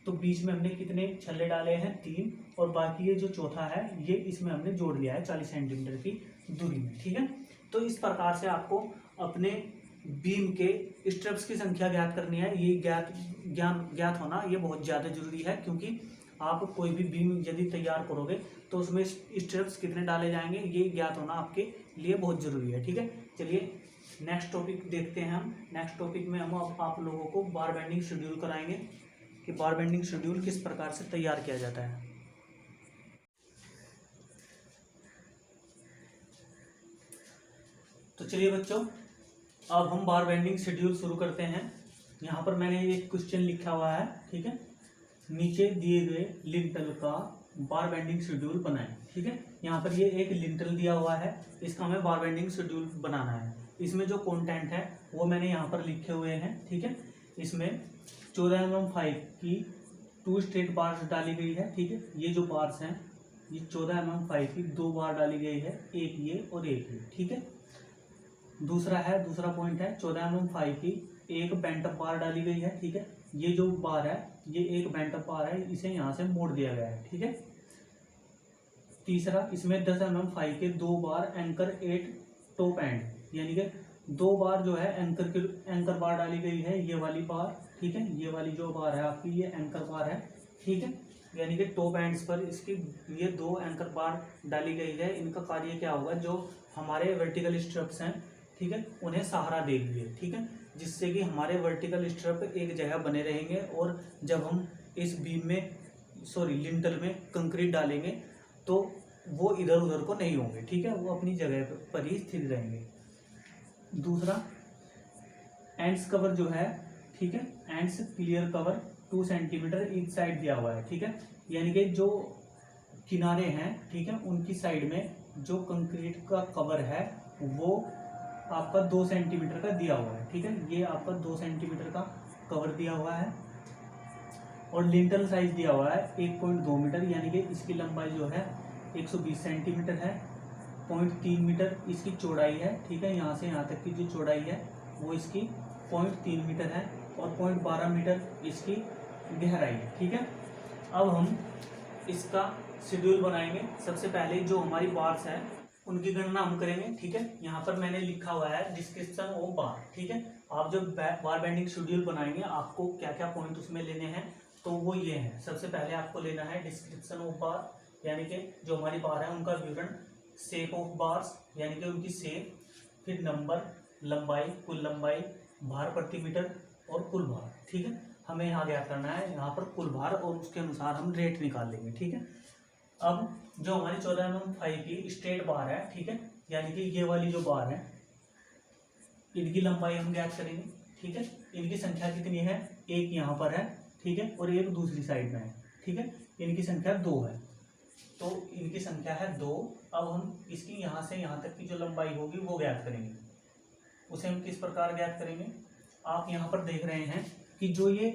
तो बीच में हमने कितने छल्ले डाले हैं 3, और बाकी ये जो चौथा है ये इसमें हमने जोड़ लिया है 40 सेंटीमीटर की दूरी में। ठीक है, तो इस प्रकार से आपको अपने बीम के स्ट्रिप्स की संख्या ज्ञात करनी है। ये ज्ञात होना ये बहुत ज़्यादा जरूरी है, क्योंकि आप कोई भी बीम यदि तैयार करोगे तो उसमें स्ट्रिप्स कितने डाले जाएंगे ये ज्ञात होना आपके लिए बहुत ज़रूरी है। ठीक है, चलिए नेक्स्ट टॉपिक देखते हैं हम। नेक्स्ट टॉपिक में हम आप लोगों को बार बेंडिंग शेड्यूल कराएंगे कि बार बेंडिंग शेड्यूल किस प्रकार से तैयार किया जाता है। तो चलिए बच्चों, अब हम बार बेंडिंग शेड्यूल शुरू करते हैं। यहाँ पर मैंने एक क्वेश्चन लिखा हुआ है। ठीक है, नीचे दिए गए लिंटल का बार बेंडिंग शेड्यूल बनाएं। ठीक है, यहाँ पर ये एक लिंटल दिया हुआ है, इसका हमें बार बेंडिंग शेड्यूल बनाना है। इसमें जो कंटेंट है वो मैंने यहाँ पर लिखे हुए हैं। ठीक है, इसमें 14 mm 5 की 2 स्ट्रेट बार्स डाली गई है। ठीक है, ये जो बार्स हैं ये 14 mm 5 की 2 बार डाली गई है, एक ये और एक ये। ठीक है, दूसरा पॉइंट है 14 mm 5 की एक बेंट अप बार डाली गई है। ठीक है, ये जो बार है ये एक बेंट अप बार है, इसे यहाँ से मोड़ दिया गया है। ठीक है, तीसरा इसमें 10 mm 5 के 2 बार एंकर 8 टॉप एंड, यानी कि 2 बार जो है एंकर बार डाली गई है, ये वाली बार। ठीक है, ये वाली जो बार है आपकी ये एंकर बार है। ठीक है, यानी कि टॉप एंड्स पर इसकी ये 2 एंकर बार डाली गई है। इनका कार्य क्या होगा, जो हमारे वर्टिकल स्ट्रिप्स हैं, ठीक है, उन्हें सहारा देगी। ठीक है, जिससे कि हमारे वर्टिकल स्ट्रिप एक जगह बने रहेंगे, और जब हम इस बीम में लिंटल में कंक्रीट डालेंगे तो वो इधर उधर को नहीं होंगे। ठीक है, वो अपनी जगह पर ही स्थिर रहेंगे। दूसरा एंड्स कवर जो है, ठीक है, ends clear cover 2 centimetre each side दिया हुआ है। ठीक है, यानी कि जो किनारे हैं, ठीक है, उनकी साइड में जो कंक्रीट का कवर है वो आपका 2 सेंटीमीटर का दिया हुआ है। ठीक है, ये आपका 2 सेंटीमीटर का कवर दिया हुआ है, और लिंटल साइज दिया हुआ है 1.2 मीटर, यानी कि इसकी लंबाई जो है 120 सेंटीमीटर है। 0.3 मीटर इसकी चौड़ाई है। ठीक है, यहाँ से यहाँ तक की जो चौड़ाई है वो इसकी 0.3 मीटर है। और 0.12 मीटर इसकी गहराई है। ठीक है, अब हम इसका शेड्यूल बनाएंगे। सबसे पहले जो हमारी बार्स है उनकी गणना हम करेंगे। ठीक है, यहाँ पर मैंने लिखा हुआ है डिस्क्रिप्शन ऑफ बार। ठीक है, आप जब बार बेंडिंग शेड्यूल बनाएंगे आपको क्या क्या पॉइंट उसमें लेने हैं, तो वो ये है। सबसे पहले आपको लेना है डिस्क्रिप्शन ऑफ बार, यानी कि जो हमारी बार है उनका विवरण, शेप ऑफ बार्स यानी कि उनकी शेप, फिर नंबर, लंबाई, कुल लंबाई, भार प्रति मीटर और कुल भार। ठीक है, हमें यहाँ ज्ञात करना है यहाँ पर कुल भार और उसके अनुसार हम रेट निकाल लेंगे। ठीक है, अब जो हमारी 14 mm 5 की स्ट्रेट बार है, ठीक है, यानी कि ये वाली जो बार है इनकी लंबाई हम ज्ञात करेंगे। ठीक है, इनकी संख्या कितनी है, एक यहाँ पर है, ठीक है, और एक दूसरी साइड में है। ठीक है, इनकी संख्या 2 है, तो इनकी संख्या है 2। अब हम इसकी यहाँ से यहाँ तक की जो लंबाई होगी वो ज्ञात करेंगे। उसे हम किस प्रकार ज्ञात करेंगे, आप यहाँ पर देख रहे हैं कि जो ये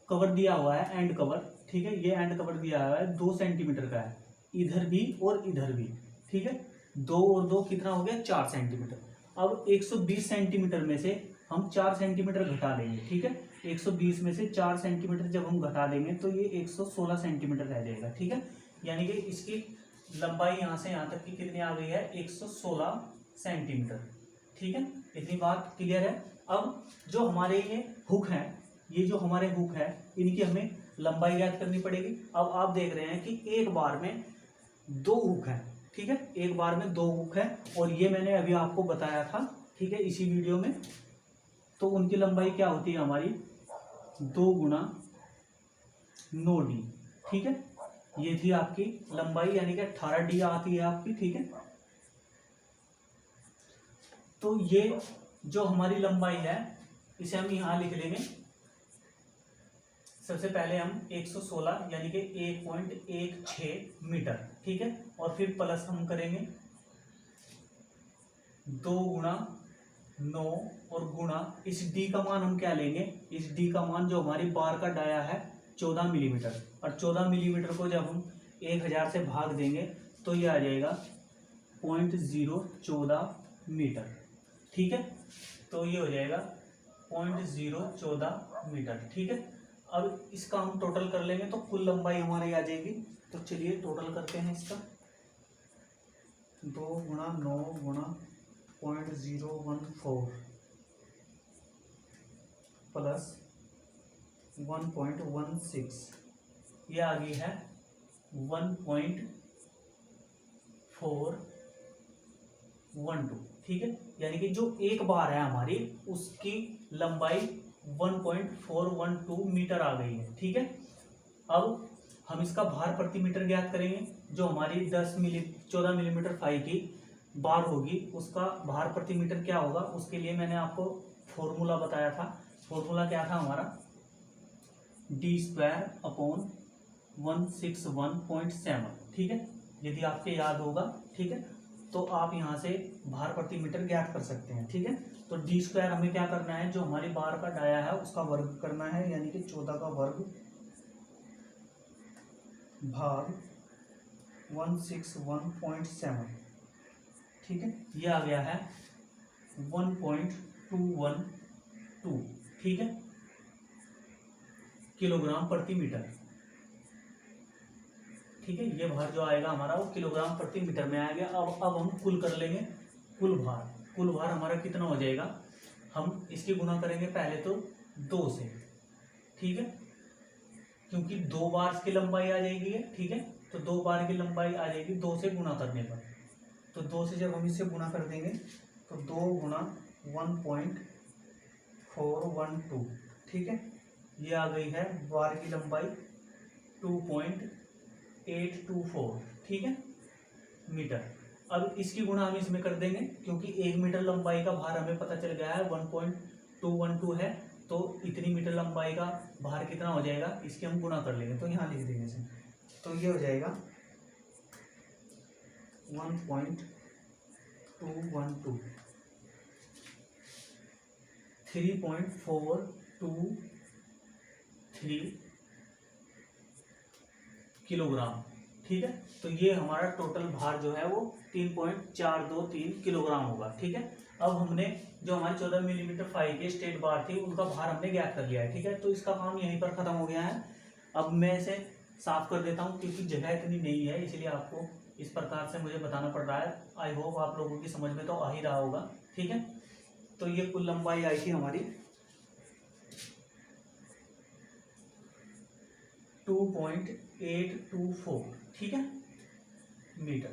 कवर दिया हुआ है एंड कवर, ठीक है, ये एंड कवर दिया हुआ है 2 सेंटीमीटर का है, इधर भी और इधर भी। ठीक है, 2 और 2 कितना हो गया, 4 सेंटीमीटर। अब 120 सेंटीमीटर में से हम 4 सेंटीमीटर घटा देंगे। ठीक है, 120 में से 4 सेंटीमीटर जब हम घटा देंगे तो ये 116 सेंटीमीटर रह जाएगा। ठीक है, यानी कि इसकी लंबाई यहाँ से यहाँ तक की कितनी आ गई है, 116 सेंटीमीटर। ठीक है, इतनी बात क्लियर है। अब जो हमारे ये हुक हैं, ये जो हमारे हुक है इनकी हमें लंबाई ज्ञात करनी पड़ेगी। अब आप देख रहे हैं कि एक बार में 2 हुक हैं। ठीक है, एक बार में 2 हुक है, और ये मैंने अभी आपको बताया था, ठीक है, इसी वीडियो में। तो उनकी लंबाई क्या होती है हमारी, 2 गुना 9D। ठीक है, ये थी आपकी लंबाई, यानी कि 18D आती है आपकी। ठीक है, तो ये जो हमारी लंबाई है इसे हम यहाँ लिख लेंगे। सबसे पहले हम 116 यानी कि 1.16 मीटर। ठीक है, और फिर प्लस हम करेंगे 2 गुना 9 और गुना इस डी का मान हम क्या लेंगे, इस डी का मान जो हमारी बार का डाया है 14 मिलीमीटर, और 14 मिलीमीटर को जब हम 1000 से भाग देंगे तो ये आ जाएगा 0.014 मीटर। ठीक है, तो ये हो जाएगा 0.014 मीटर। ठीक है, अब इसका हम टोटल कर लेंगे तो कुल लंबाई हमारी आ जाएगी। तो चलिए टोटल करते हैं इसका, 2 गुना 9 गुना 0.014 प्लस 1.16, ये आ गई है 1.412। ठीक है, यानी कि जो एक बार है हमारी उसकी लंबाई 1.412 मीटर आ गई है। ठीक है, अब हम इसका भार प्रति मीटर ज्ञात करेंगे। जो हमारी 14 मिलीमीटर 5 की बार होगी उसका भार प्रति मीटर क्या होगा, उसके लिए मैंने आपको फॉर्मूला बताया था। फॉर्मूला क्या था हमारा, d²/161.7। ठीक है, यदि आपके याद होगा, ठीक है, तो आप यहाँ से भार प्रति मीटर ज्ञात कर सकते हैं। ठीक है, तो d² हमें क्या करना है, जो हमारी बार का डाया है उसका वर्ग करना है, यानी कि 14 का वर्ग भाग 161.7। ठीक है, ये आ गया है 1.212। ठीक है, किलोग्राम प्रति मीटर। ठीक है, ये भार जो आएगा हमारा वो किलोग्राम प्रति मीटर में आएगा। अब हम कुल कर लेंगे, कुल भार हमारा कितना हो जाएगा, हम इसकी गुना करेंगे पहले तो 2 से। ठीक है, क्योंकि 2 बार की लंबाई आ जाएगी है। ठीक है, तो 2 बार की लंबाई आ जाएगी 2 से गुना करने पर। तो 2 से जब हम इससे गुना कर देंगे तो 2 गुना 1.412। ठीक है, ये आ गई है बार की लंबाई 2.824। ठीक है, मीटर। अब इसकी गुणा हम इसमें कर देंगे, क्योंकि 1 मीटर लंबाई का भार हमें पता चल गया है 1.212 है, तो इतनी मीटर लंबाई का भार कितना हो जाएगा, इसकी हम गुणा कर लेंगे। तो यहाँ लिख देंगे इसे, तो ये हो जाएगा 1.212 3.423 किलोग्राम। ठीक है, तो ये हमारा टोटल भार जो है वो 3.423 किलोग्राम होगा। ठीक है, अब हमने जो हमारी 14 मिलीमीटर फाई के स्ट्रेट बार थी उनका भार हमने ज्ञात कर लिया है, ठीक है। तो इसका काम यहीं पर खत्म हो गया है। अब मैं इसे साफ कर देता हूँ क्योंकि जगह इतनी नहीं है, इसलिए आपको इस प्रकार से मुझे बताना पड़ रहा है। आई होप आप लोगों की समझ में तो आ ही रहा होगा, ठीक है। तो ये कुल लंबाई आई थी हमारी 2.824, ठीक है, मीटर।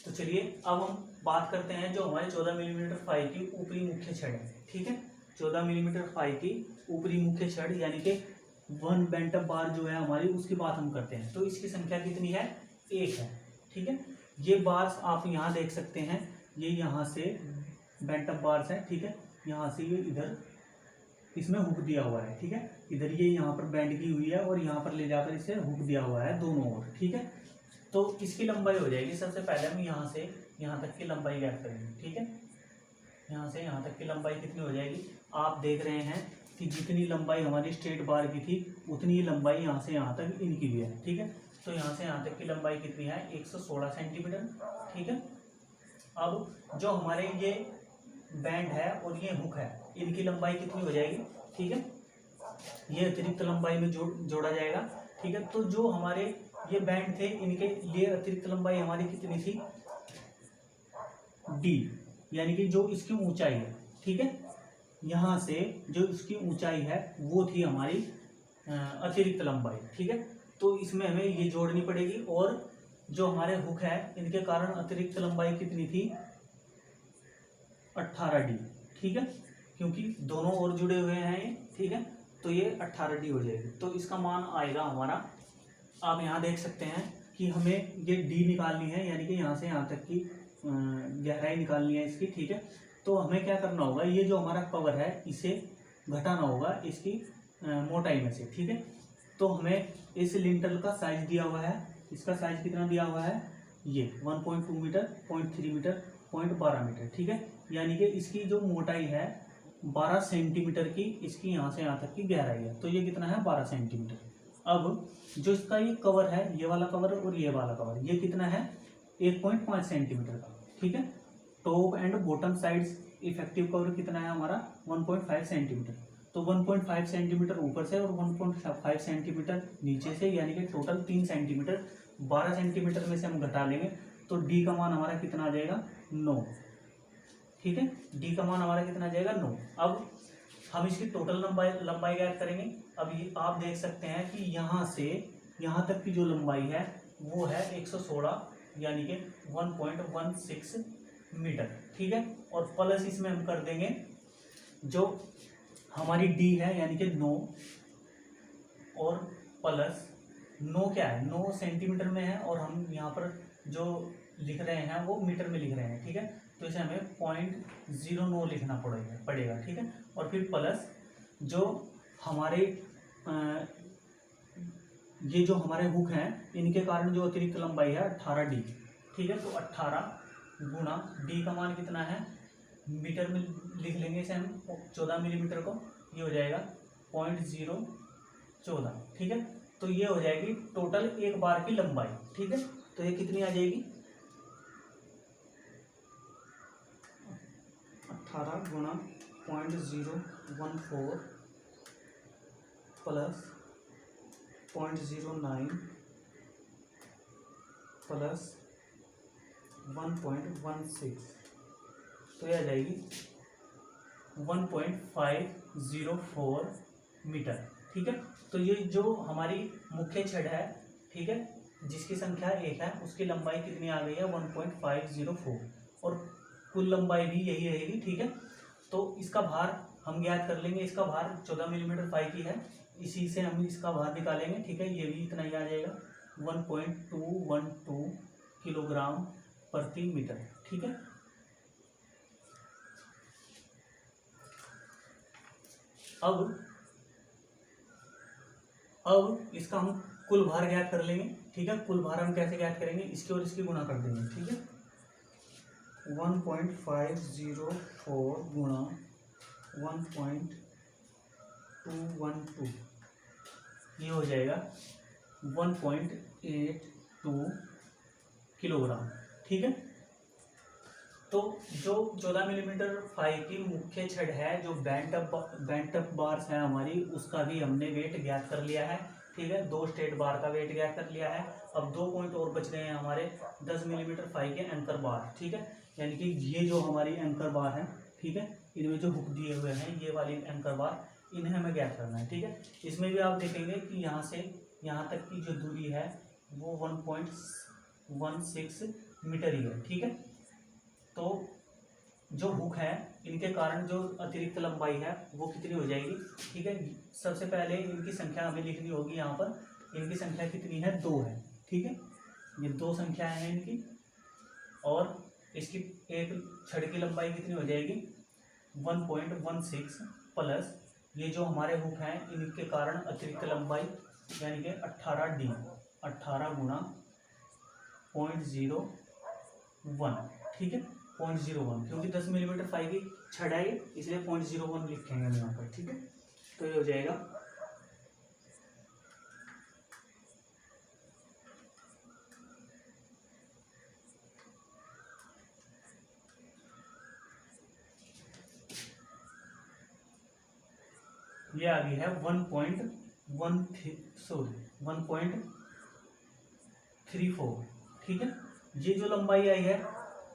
तो चलिए अब हम बात करते हैं जो हमारे 14 मिलीमीटर फाई की ऊपरी मुख्य छड़ है, ठीक है। 14 मिलीमीटर फाई की ऊपरी मुख्य छड़ यानी कि 1 बेंटम बार जो है हमारी, उसकी बात हम करते हैं। तो इसकी संख्या कितनी है? 1 है, ठीक है। ये बार्स आप यहाँ देख सकते हैं, ये यहाँ से बेंटम बार्स है, ठीक है। यहाँ से ये इधर इसमें हुक दिया हुआ है, ठीक है। इधर ये यहाँ पर बैंड की हुई है और यहाँ पर ले जाकर इसे हुक दिया हुआ है दोनों ओर, ठीक है। तो इसकी लंबाई हो जाएगी, सबसे पहले हम यहाँ से यहाँ तक की लंबाई ज्ञात करेंगे, ठीक है। यहाँ से यहाँ तक की लंबाई कितनी हो जाएगी? आप देख रहे हैं कि जितनी लंबाई हमारी स्ट्रेट बार की थी उतनी ही लंबाई यहाँ से यहाँ तक इनकी भी है, ठीक है। तो यहाँ से यहाँ तक की लंबाई कितनी है? 116 सेंटीमीटर, ठीक है। अब जो हमारे ये बैंड है और ये हुक है, इनकी लंबाई कितनी हो जाएगी? ठीक है, ये अतिरिक्त लंबाई में जोड़ा जाएगा, ठीक है। तो जो हमारे ये बैंड थे, इनके लिए अतिरिक्त लंबाई हमारी कितनी थी? डी, यानी कि जो इसकी ऊंचाई है, ठीक है, यहाँ से जो इसकी ऊंचाई है वो थी हमारी अतिरिक्त लंबाई, ठीक है। तो इसमें हमें ये जोड़नी पड़ेगी। और जो हमारे हुक है, इनके कारण अतिरिक्त लंबाई कितनी थी? 18 डी, ठीक है, क्योंकि दोनों ओर जुड़े हुए हैं, ठीक है। तो ये 18 डी हो जाएगी। तो इसका मान आएगा हमारा, आप यहाँ देख सकते हैं कि हमें ये डी निकालनी है, यानी कि यहाँ से यहाँ तक की गहराई निकालनी है इसकी, ठीक है। तो हमें क्या करना होगा, ये जो हमारा कवर है इसे घटाना होगा इसकी मोटाई में से, ठीक है। तो हमें इस लिंटल का साइज दिया हुआ है, इसका साइज कितना दिया हुआ है? ये 1.2 मीटर, 0.3 मीटर, 0.12 मीटर, ठीक है। यानी कि इसकी जो मोटाई है 12 सेंटीमीटर की, इसकी यहाँ से यहाँ तक की गहराई है। तो ये कितना है? 12 सेंटीमीटर। अब जो इसका ये कवर है, ये वाला कवर और ये वाला कवर, ये कितना है? 1.5 सेंटीमीटर का, ठीक है। Top and bottom sides effective cover कितना है हमारा? 1.5 सेंटीमीटर। तो 1.5 सेंटीमीटर ऊपर से और 1.5 सेंटीमीटर नीचे से, यानी कि टोटल 3 सेंटीमीटर। 12 सेंटीमीटर में से हम घटा लेंगे तो डी का मान हमारा कितना आ जाएगा? 9, ठीक है। डी का मान हमारा कितना आ जाएगा? 9। अब हम इसकी टोटल लंबाई ज्ञात करेंगे। अब ये आप देख सकते हैं कि यहाँ से यहाँ तक की जो लंबाई है वो है 116, यानी कि 1.16 मीटर, ठीक है। और प्लस इसमें हम कर देंगे जो हमारी डी है, यानी कि 9, और प्लस 9 क्या है? 9 सेंटीमीटर में है और हम यहाँ पर जो लिख रहे हैं वो मीटर में लिख रहे हैं, ठीक है। तो इसे हमें 0.09 लिखना पड़ेगा, ठीक है। और फिर प्लस जो हमारे ये जो हमारे हुक हैं, इनके कारण जो अतिरिक्त लंबाई है 18 डी, ठीक है। तो 18 गुना डी का मान कितना है? मीटर में लिख लेंगे इसे हम, 14 मिलीमीटर को, ये हो जाएगा 0.014, ठीक है। तो ये हो जाएगी टोटल एक बार की लंबाई, ठीक है। तो ये कितनी आ जाएगी? 18 गुना 0.014 प्लस 0.09 प्लस 1.16, तो यह आ जाएगी 1.504 मीटर, ठीक है। तो ये जो हमारी मुख्य छड़ है, ठीक है, जिसकी संख्या 1 है, उसकी लंबाई कितनी आ गई है? 1.504, और कुल लंबाई भी यही रहेगी, ठीक है। तो इसका भार हम ज्ञात कर लेंगे। इसका भार 14 मिलीमीटर फाई की है, इसी से हम इसका भार निकालेंगे, ठीक है। ये भी इतना ही आ जाएगा, 1.212 किलोग्राम प्रति मीटर, ठीक है। अब इसका हम कुल भार ज्ञात कर लेंगे, ठीक है। कुल भार हम कैसे ज्ञात करेंगे? इसकी और इसकी गुणा कर देंगे, ठीक है। 1.504 गुणा 1.212, ये हो जाएगा 1.82 किलोग्राम, ठीक है। तो जो 14 मिलीमीटर फाई की मुख्य छड़ है, जो बेंट अप बार्स है हमारी, उसका भी हमने वेट ज्ञात कर लिया है। ठीक है, 2 स्ट्रेट बार का वेट ज्ञात कर लिया है। अब 2 पॉइंट और बच गए हैं हमारे 10 मिलीमीटर फाई के एंकर बार। ठीक है, यानी कि ये जो हमारी एंकर बार है, ठीक है, इनमें जो हुक दिए हुए हैं ये वाली एंकर बार, इन्हें हमें ज्ञात करना है। ठीक है, इसमें भी आप देखेंगे कि यहाँ से यहाँ तक की जो दूरी है वो 1.16 मीटर ही है। ठीक है, तो जो हुक है इनके कारण जो अतिरिक्त लंबाई है वो कितनी हो जाएगी। ठीक है, सबसे पहले इनकी संख्या हमें लिखनी होगी। यहाँ पर इनकी संख्या कितनी है, 2 है। ठीक है, ये 2 संख्या है इनकी, और इसकी एक छड़ की लंबाई कितनी हो जाएगी 1.16 प्लस ये जो हमारे हुक हैं इनके कारण अतिरिक्त लंबाई यानी कि 18D, 18 गुणा 0.01। ठीक है, 0.01, क्योंकि 10 मिलीमीटर फाई की छड़ है इसलिए 0.01 लिखेंगे हम यहाँ पर। ठीक है, तो ये हो जाएगा ये आ गई है 1.34। ठीक है, ये जो लंबाई आई है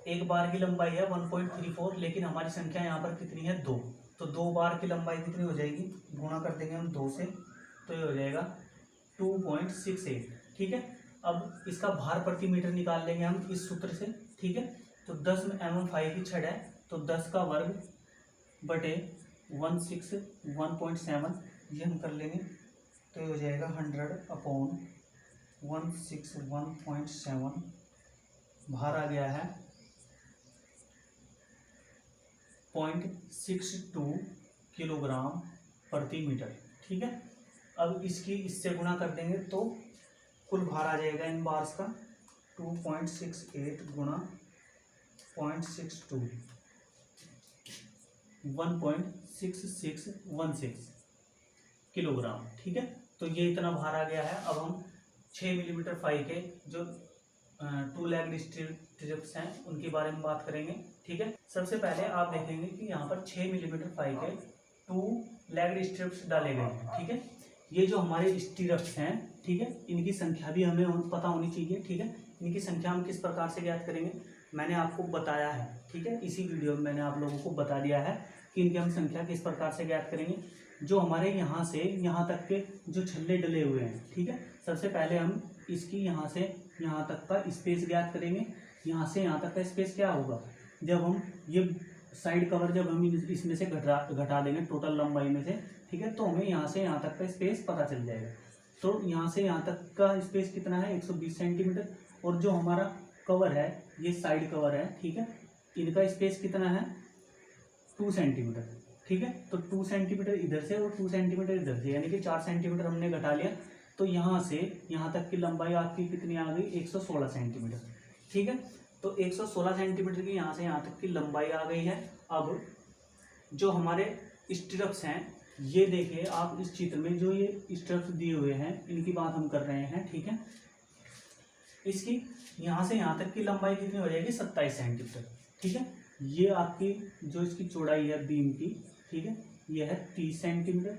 एक बार की लंबाई है 1.34, लेकिन हमारी संख्या यहाँ पर कितनी है 2, तो 2 बार की लंबाई कितनी हो जाएगी, गुणा कर देंगे हम 2 से, तो ये हो जाएगा 2.68। ठीक है, अब इसका भार प्रति मीटर निकाल लेंगे हम इस सूत्र से। ठीक है, तो 10 mm फाई की छड़ है तो 10 का वर्ग बटे 161.7 ये हम कर लेंगे, तो ये हो जाएगा 100/161.7। भार आ गया है 0.62 किलोग्राम प्रति मीटर। ठीक है, अब इसकी इससे गुणा कर देंगे तो कुल भार आ जाएगा इन बार्स का 2.68 गुणा 0.62, 1.6616 किलोग्राम। ठीक है, तो ये इतना भार आ गया है। अब हम 6 मिलीमीटर फाई के जो 2 लेग्ड स्ट्रिप्स हैं उनके बारे में बात करेंगे। ठीक है, सबसे पहले आप देखेंगे कि यहाँ पर 6 मिलीमीटर फाई के 2 लेग्ड स्ट्रिप्स डाले गए हैं। ठीक है, ये जो हमारे स्टिरप्स हैं, ठीक है, इनकी संख्या भी हमें पता होनी चाहिए। ठीक है, इनकी संख्या हम किस प्रकार से ज्ञात करेंगे मैंने आपको बताया है। ठीक है, इसी वीडियो में मैंने आप लोगों को बता दिया है कि इनकी हम संख्या किस प्रकार से ज्ञात करेंगे। जो हमारे यहाँ से यहाँ तक के जो छल्ले डले हुए हैं, ठीक है, सबसे पहले हम इसकी यहाँ से यहाँ तक का स्पेस ज्ञात करेंगे। यहाँ से यहाँ तक का स्पेस क्या होगा, जब हम ये साइड कवर जब हम इसमें से घटा देंगे टोटल लंबाई में से, ठीक है, तो हमें यहाँ से यहाँ तक का स्पेस पता चल जाएगा। तो यहाँ से यहाँ तक का स्पेस कितना है 120 सेंटीमीटर, और जो हमारा कवर है ये साइड कवर है, ठीक है, इनका स्पेस कितना है 2 सेंटीमीटर। ठीक है, तो 2 सेंटीमीटर इधर से और 2 सेंटीमीटर इधर से, यानी कि 4 सेंटीमीटर हमने घटा लिया। तो यहाँ से यहाँ तक की लंबाई आपकी कितनी आ गई 116 सेंटीमीटर। ठीक है, तो 116 सेंटीमीटर की यहाँ से यहाँ तक की लंबाई आ गई है। अब जो हमारे स्टिरप्स हैं ये देखिए आप इस चित्र में जो ये स्टिरप्स दिए हुए हैं इनकी बात हम कर रहे हैं। ठीक है, इसकी यहाँ से यहाँ तक की लंबाई कितनी हो जाएगी 27 सेंटीमीटर। ठीक है, ये आपकी जो इसकी चौड़ाई है बीम की, ठीक है, ये है 30 सेंटीमीटर।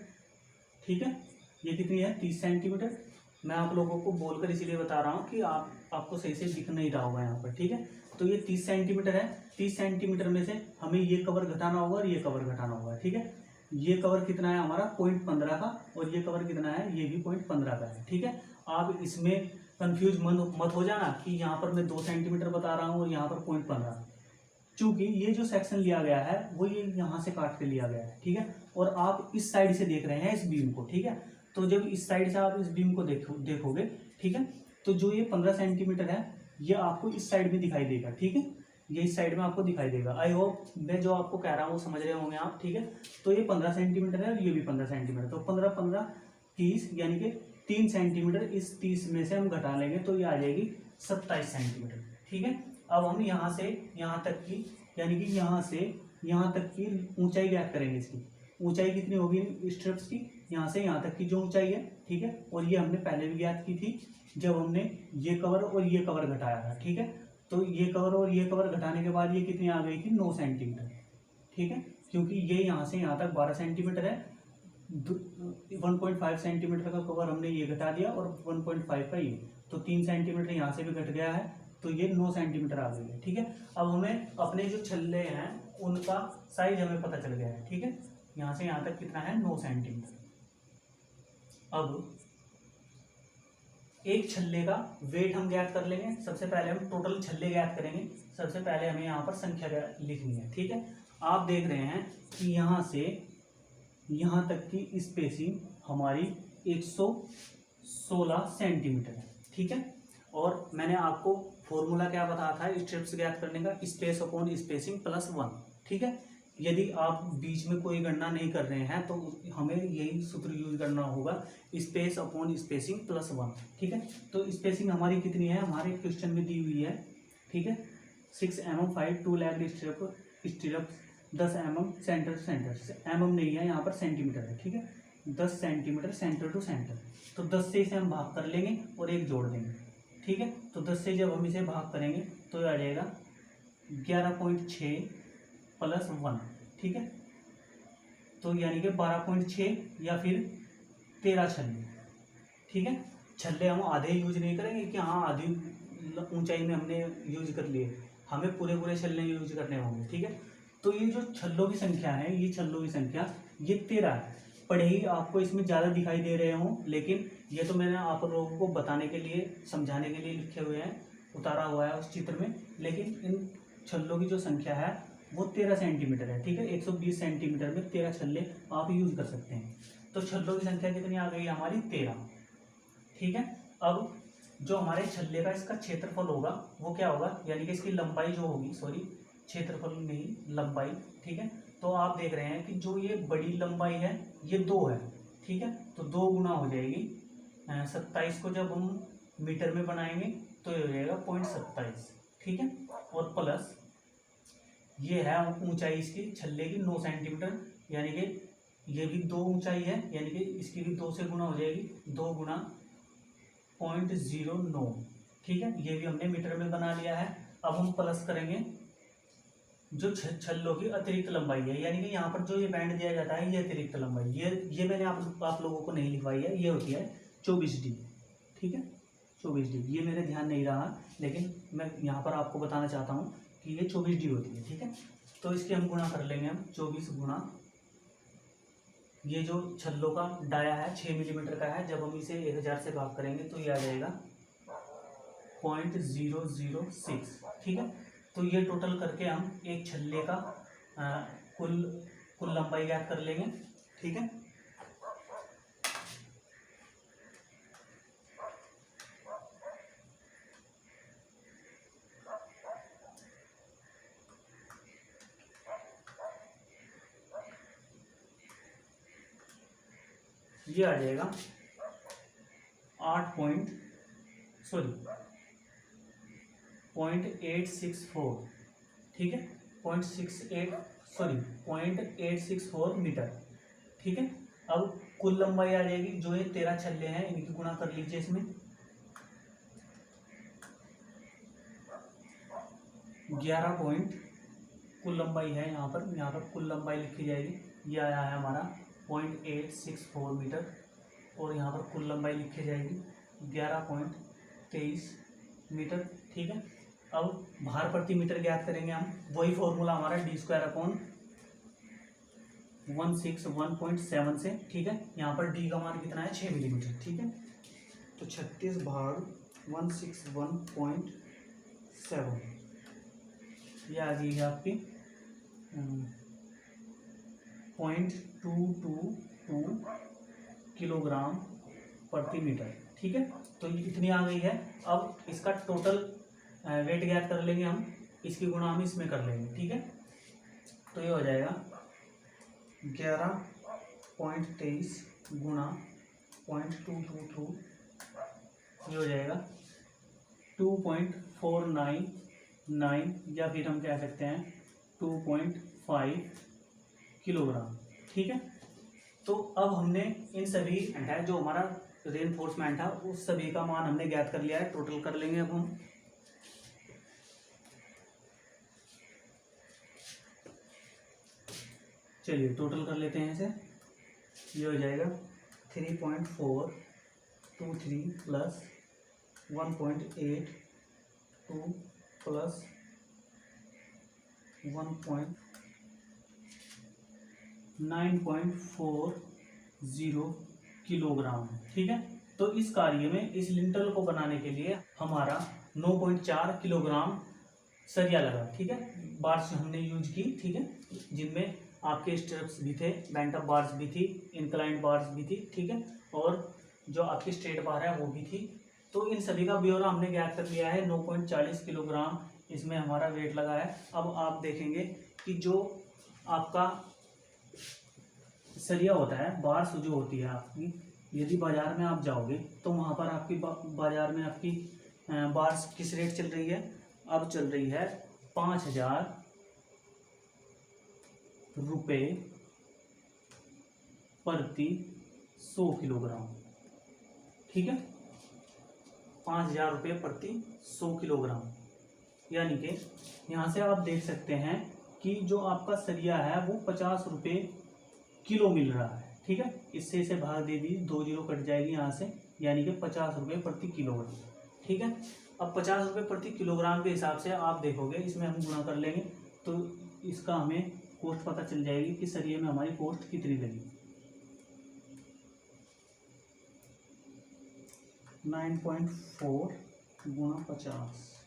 ठीक है, ये कितनी है 30 सेंटीमीटर। मैं आप लोगों को बोलकर इसीलिए बता रहा हूँ कि आपको सही से दिख नहीं रहा होगा यहाँ पर। ठीक है, तो ये 30 सेंटीमीटर है। 30 सेंटीमीटर में से हमें ये कवर घटाना होगा और ये कवर घटाना होगा। ठीक है, ये कवर कितना है हमारा 0.15 का, और ये कवर कितना है ये भी 0.15 का है। ठीक है, आप इसमें कंफ्यूज मत हो जाना कि यहाँ पर मैं 2 सेंटीमीटर बता रहा हूँ और यहाँ पर 0.15, चूंकि ये जो सेक्शन लिया गया है वो ये यहाँ से काट के लिया गया है। ठीक है, और आप इस साइड से देख रहे हैं इस बीम को। ठीक है, तो जब इस साइड से आप इस बीम को देखोगे, ठीक है, तो जो ये 15 सेंटीमीटर है ये आपको इस साइड में दिखाई देगा। ठीक है, ये इस साइड में आपको दिखाई देगा। आई होप मैं जो आपको कह रहा हूँ वो समझ रहे होंगे आप। ठीक है, तो ये 15 सेंटीमीटर है और ये भी 15 सेंटीमीटर, तो 15 15 30 यानी कि 3 सेंटीमीटर इस 30 में से हम घटा लेंगे तो ये आ जाएगी 27 सेंटीमीटर। ठीक है, अब हम यहाँ से यहाँ तक की यानी कि यहाँ से यहाँ तक की ऊंचाई ज्ञात करेंगे। इसकी ऊंचाई कितनी होगी स्ट्रिप्स की, यहाँ से यहाँ तक की जो ऊंचाई है। ठीक है, और ये हमने पहले भी ज्ञात की थी जब हमने ये कवर और ये कवर घटाया था। ठीक है, तो ये कवर और ये कवर घटाने के बाद ये कितनी आ गई थी, 9 सेंटीमीटर। ठीक है, क्योंकि ये यहाँ से यहाँ तक 12 सेंटीमीटर है, 1.5 सेंटीमीटर का कवर हमने ये घटा दिया और 1.5 का ये, तो 3 सेंटीमीटर यहाँ से भी घट गया है, तो ये 9 सेंटीमीटर आ गई है। ठीक है, अब हमें अपने जो छल्ले हैं उनका साइज हमें पता चल गया है। ठीक है, यहाँ से यहाँ तक कितना है, 9 सेंटीमीटर। अब एक छल्ले का वेट हम ज्ञात कर लेंगे। सबसे पहले हम टोटल छल्ले ज्ञात करेंगे। सबसे पहले हमें यहाँ पर संख्या लिखनी है। ठीक है, आप देख रहे हैं कि यहाँ से यहाँ तक की स्पेसिंग हमारी 116 सेंटीमीटर है। ठीक है, और मैंने आपको फॉर्मूला क्या बताया था स्ट्रिप्स ज्ञात करने का, स्पेस अपॉन स्पेसिंग प्लस 1। ठीक है, यदि आप बीच में कोई गणना नहीं कर रहे हैं तो हमें यही सूत्र यूज करना होगा, स्पेस अपॉन स्पेसिंग प्लस 1। ठीक है, तो स्पेसिंग हमारी कितनी है, हमारे क्वेश्चन में दी हुई है। ठीक है, 6 mm 5 2 leg stirrup 10 mm centre to centre, mm नहीं है यहाँ पर, सेंटीमीटर है। ठीक है, 10 सेंटीमीटर सेंटर टू सेंटर, तो 10 से इसे हम भाग कर लेंगे और एक जोड़ देंगे। ठीक है, तो 10 से जब हम इसे भाग करेंगे तो आ जाएगा 11.6 प्लस 1। ठीक है, तो यानी कि 12.6 या फिर 13 छल्ले। ठीक है, छल्ले हम आधे यूज नहीं करेंगे कि हाँ आधी ऊंचाई में हमने यूज कर लिए, हमें पूरे पूरे छल्ले यूज करने होंगे। ठीक है, तो ये जो छल्लों की संख्या है, ये छल्लों की संख्या ये 13 है। पढ़े ही आपको इसमें ज़्यादा दिखाई दे रहे हों, लेकिन ये तो मैंने आप लोगों को बताने के लिए, समझाने के लिए लिखे हुए हैं, उतारा हुआ है उस चित्र में। लेकिन इन छल्लों की जो संख्या है वो 13 सेंटीमीटर है। ठीक है, 120 सेंटीमीटर में 13 छल्ले आप यूज कर सकते हैं। तो छल्लों की संख्या कितनी आ गई हमारी, 13। ठीक है, अब जो हमारे छल्ले का इसका क्षेत्रफल होगा वो क्या होगा, यानी कि इसकी लंबाई जो होगी, सॉरी क्षेत्रफल नहीं लंबाई। ठीक है, तो आप देख रहे हैं कि जो ये बड़ी लंबाई है ये 2 है। ठीक है, तो 2 गुना हो जाएगी 27 को जब हम मीटर में बनाएंगे तो ये हो जाएगा 0.27। ठीक है, और प्लस ये है ऊंचाई इसकी छल्ले की 9 सेंटीमीटर, यानी कि ये भी 2 ऊंचाई है, यानी कि इसकी भी 2 से गुना हो जाएगी, 2 गुना 0.09। ठीक है, ये भी हमने मीटर में बना लिया है। अब हम प्लस करेंगे जो छल्लों की अतिरिक्त लंबाई है, यानी कि यहाँ पर जो ये बैंड दिया जाता है ये अतिरिक्त लंबाई, ये मैंने आप लोगों को नहीं लिखवाई है, ये होती है 24D। ठीक है, 24D, ये मेरे ध्यान नहीं रहा, लेकिन मैं यहाँ पर आपको बताना चाहता हूँ कि ये 24D होती है। ठीक है, तो इसके हम गुणा कर लेंगे, हम 24 गुणा ये जो छल्लों का डाया है 6 मिलीमीटर का है, जब हम इसे 1000 से भाग करेंगे तो ये आ जाएगा 0.006। ठीक है, तो ये टोटल करके हम एक छल्ले का कुल लंबाई ज्ञात कर लेंगे। ठीक है, ये आ जाएगा 0.864। ठीक है, 0.864 मीटर। ठीक है, अब कुल लंबाई आ जाएगी, जो ये 13 छल्ले हैं इनकी गुणा कर लीजिए इसमें, 11 पॉइंट कुल लंबाई है यहाँ पर कुल लंबाई लिखी जाएगी, ये आया है हमारा 0.864 मीटर, और यहाँ पर कुल लंबाई लिखी जाएगी 11.23 मीटर। ठीक है, अब भार प्रति मीटर ज्ञात करेंगे हम, वही फॉर्मूला हमारा d²/161.7 से। ठीक है, यहाँ पर d का मान कितना है, 6 मिलीमीटर। ठीक है, तो 36 भाग 161.7, ये आ गई है आपकी 0.222 किलोग्राम प्रति मीटर। ठीक है, तो ये इतनी आ गई है। अब इसका टोटल वेट ज्ञात कर लेंगे हम, इसकी गुणा हम इसमें कर लेंगे। ठीक है, तो ये हो जाएगा 11.23 गुणा 0.222, ये हो जाएगा 2.499, या फिर हम कह सकते हैं 2.5 किलोग्राम। ठीक है, तो अब हमने इन सभी है जो हमारा रेनफोर्समेंट था उस सभी का मान हमने ज्ञात कर लिया है। टोटल कर लेंगे अब हम, चलिए टोटल कर लेते हैं इसे। ये हो जाएगा 3.423 प्लस 1.82 प्लस 9.40 किलोग्राम। ठीक है, तो इस कार्य में इस लिंटल को बनाने के लिए हमारा 9.4 किलोग्राम सरिया लगा। ठीक है, बार्स हमने यूज की। ठीक है, जिनमें आपके स्ट्रप्स भी थे, बेंट अप बार्स भी थी, इंक्लाइंड बार्स भी थी। ठीक है, और जो आपकी स्ट्रेट बार है वो भी थी। तो इन सभी का ब्यौरा हमने ज्ञात कर लिया है। 9.40 किलोग्राम इसमें हमारा वेट लगा है। अब आप देखेंगे कि जो आपका सरिया होता है, बार्स जो होती है आपकी, यदि बाजार में आप जाओगे तो वहाँ पर आपकी बाजार में आपकी बार्स किस रेट चल रही है? अब चल रही है 5,000 रुपये प्रति 100 किलोग्राम। ठीक है, 5,000 रुपये प्रति 100 किलोग्राम। यानी कि यहाँ से आप देख सकते हैं कि जो आपका सरिया है वो 50 रुपये किलो मिल रहा है। ठीक है, इससे इसे भाग दे दी, 2 जीरो कट जाएगी यहाँ से, यानी कि 50 रुपये प्रति किलोग्राम। ठीक है, अब 50 रुपये प्रति किलोग्राम के हिसाब से आप देखोगे, इसमें हम गुणा कर लेंगे तो इसका हमें कॉस्ट पता चल जाएगी कि सरिये में हमारी कॉस्ट कितनी लगी। 9.4 गुणा 50,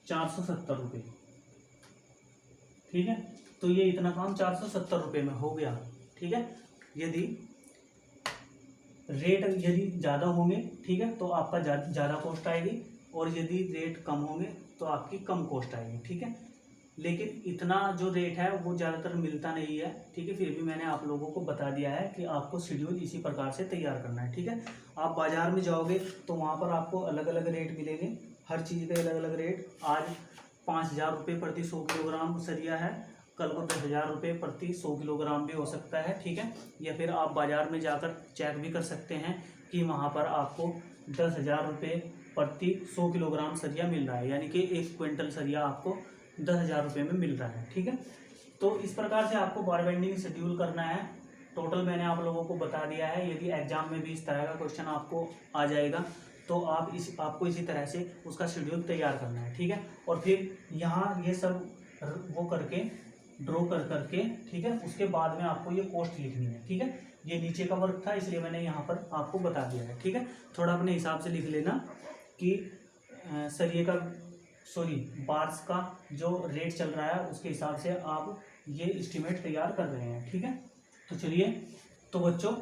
470 रुपये। ठीक है, तो ये इतना काम 470 रुपये में हो गया। ठीक है, यदि रेट ज़्यादा होंगे, ठीक है, तो आपका ज़्यादा कॉस्ट आएगी, और यदि रेट कम होंगे तो आपकी कम कॉस्ट आएगी। ठीक है, लेकिन इतना जो रेट है वो ज़्यादातर मिलता नहीं है। ठीक है, फिर भी मैंने आप लोगों को बता दिया है कि आपको शेड्यूल इसी प्रकार से तैयार करना है। ठीक है, आप बाज़ार में जाओगे तो वहाँ पर आपको अलग अलग रेट मिलेंगे, हर चीज़ के अलग अलग रेट। आज 5,000 रुपये प्रति 100 किलोग्राम सरिया है, कल को 10,000 रुपये प्रति 100 किलोग्राम भी हो सकता है। ठीक है, या फिर आप बाज़ार में जाकर चेक भी कर सकते हैं कि वहाँ पर आपको 10,000 रुपये प्रति 100 किलोग्राम सरिया मिल रहा है, यानी कि 1 क्विंटल सरिया आपको 10,000 रुपये में मिल रहा है। ठीक है, तो इस प्रकार से आपको बार बेंडिंग शेड्यूल करना है। टोटल मैंने आप लोगों को बता दिया है। यदि एग्जाम में भी इस तरह का क्वेश्चन आपको आ जाएगा तो आपको इसी तरह से उसका शेड्यूल तैयार करना है। ठीक है, और फिर यहाँ ये सब वो करके ड्रॉ करके, ठीक है, उसके बाद में आपको ये कॉस्ट लिखनी है। ठीक है, ये नीचे का वर्क था इसलिए मैंने यहाँ पर आपको बता दिया है। ठीक है, थोड़ा अपने हिसाब से लिख लेना कि सरिये का बार्स का जो रेट चल रहा है उसके हिसाब से आप ये एस्टिमेट तैयार कर रहे हैं। ठीक है, तो चलिए, तो बच्चों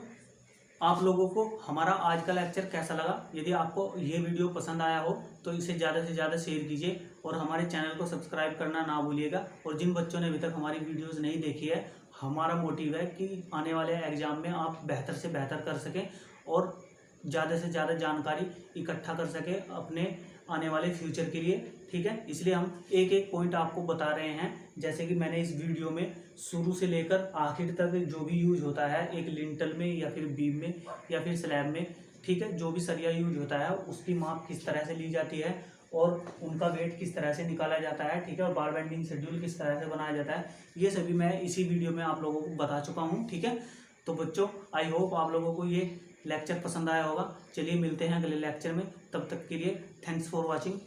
आप लोगों को हमारा आज का लेक्चर कैसा लगा? यदि आपको ये वीडियो पसंद आया हो तो इसे ज़्यादा से ज़्यादा शेयर कीजिए और हमारे चैनल को सब्सक्राइब करना ना भूलिएगा। और जिन बच्चों ने अभी तक हमारी वीडियोस नहीं देखी है, हमारा मोटिव है कि आने वाले एग्ज़ाम में आप बेहतर से बेहतर कर सकें और ज़्यादा से ज़्यादा जानकारी इकट्ठा कर सकें अपने आने वाले फ्यूचर के लिए। ठीक है, इसलिए हम एक एक पॉइंट आपको बता रहे हैं। जैसे कि मैंने इस वीडियो में शुरू से लेकर आखिर तक जो भी यूज होता है एक लिंटल में या फिर बीम में या फिर स्लैब में, ठीक है, जो भी सरिया यूज होता है उसकी माप किस तरह से ली जाती है और उनका वेट किस तरह से निकाला जाता है। ठीक है, और बार बेंडिंग शेड्यूल किस तरह से बनाया जाता है, ये सभी मैं इसी वीडियो में आप लोगों को बता चुका हूँ। ठीक है, तो बच्चों आई होप आप लोगों को ये लेक्चर पसंद आया होगा। चलिए मिलते हैं अगले लेक्चर में, तब तक के लिए थैंक्स फॉर वॉचिंग।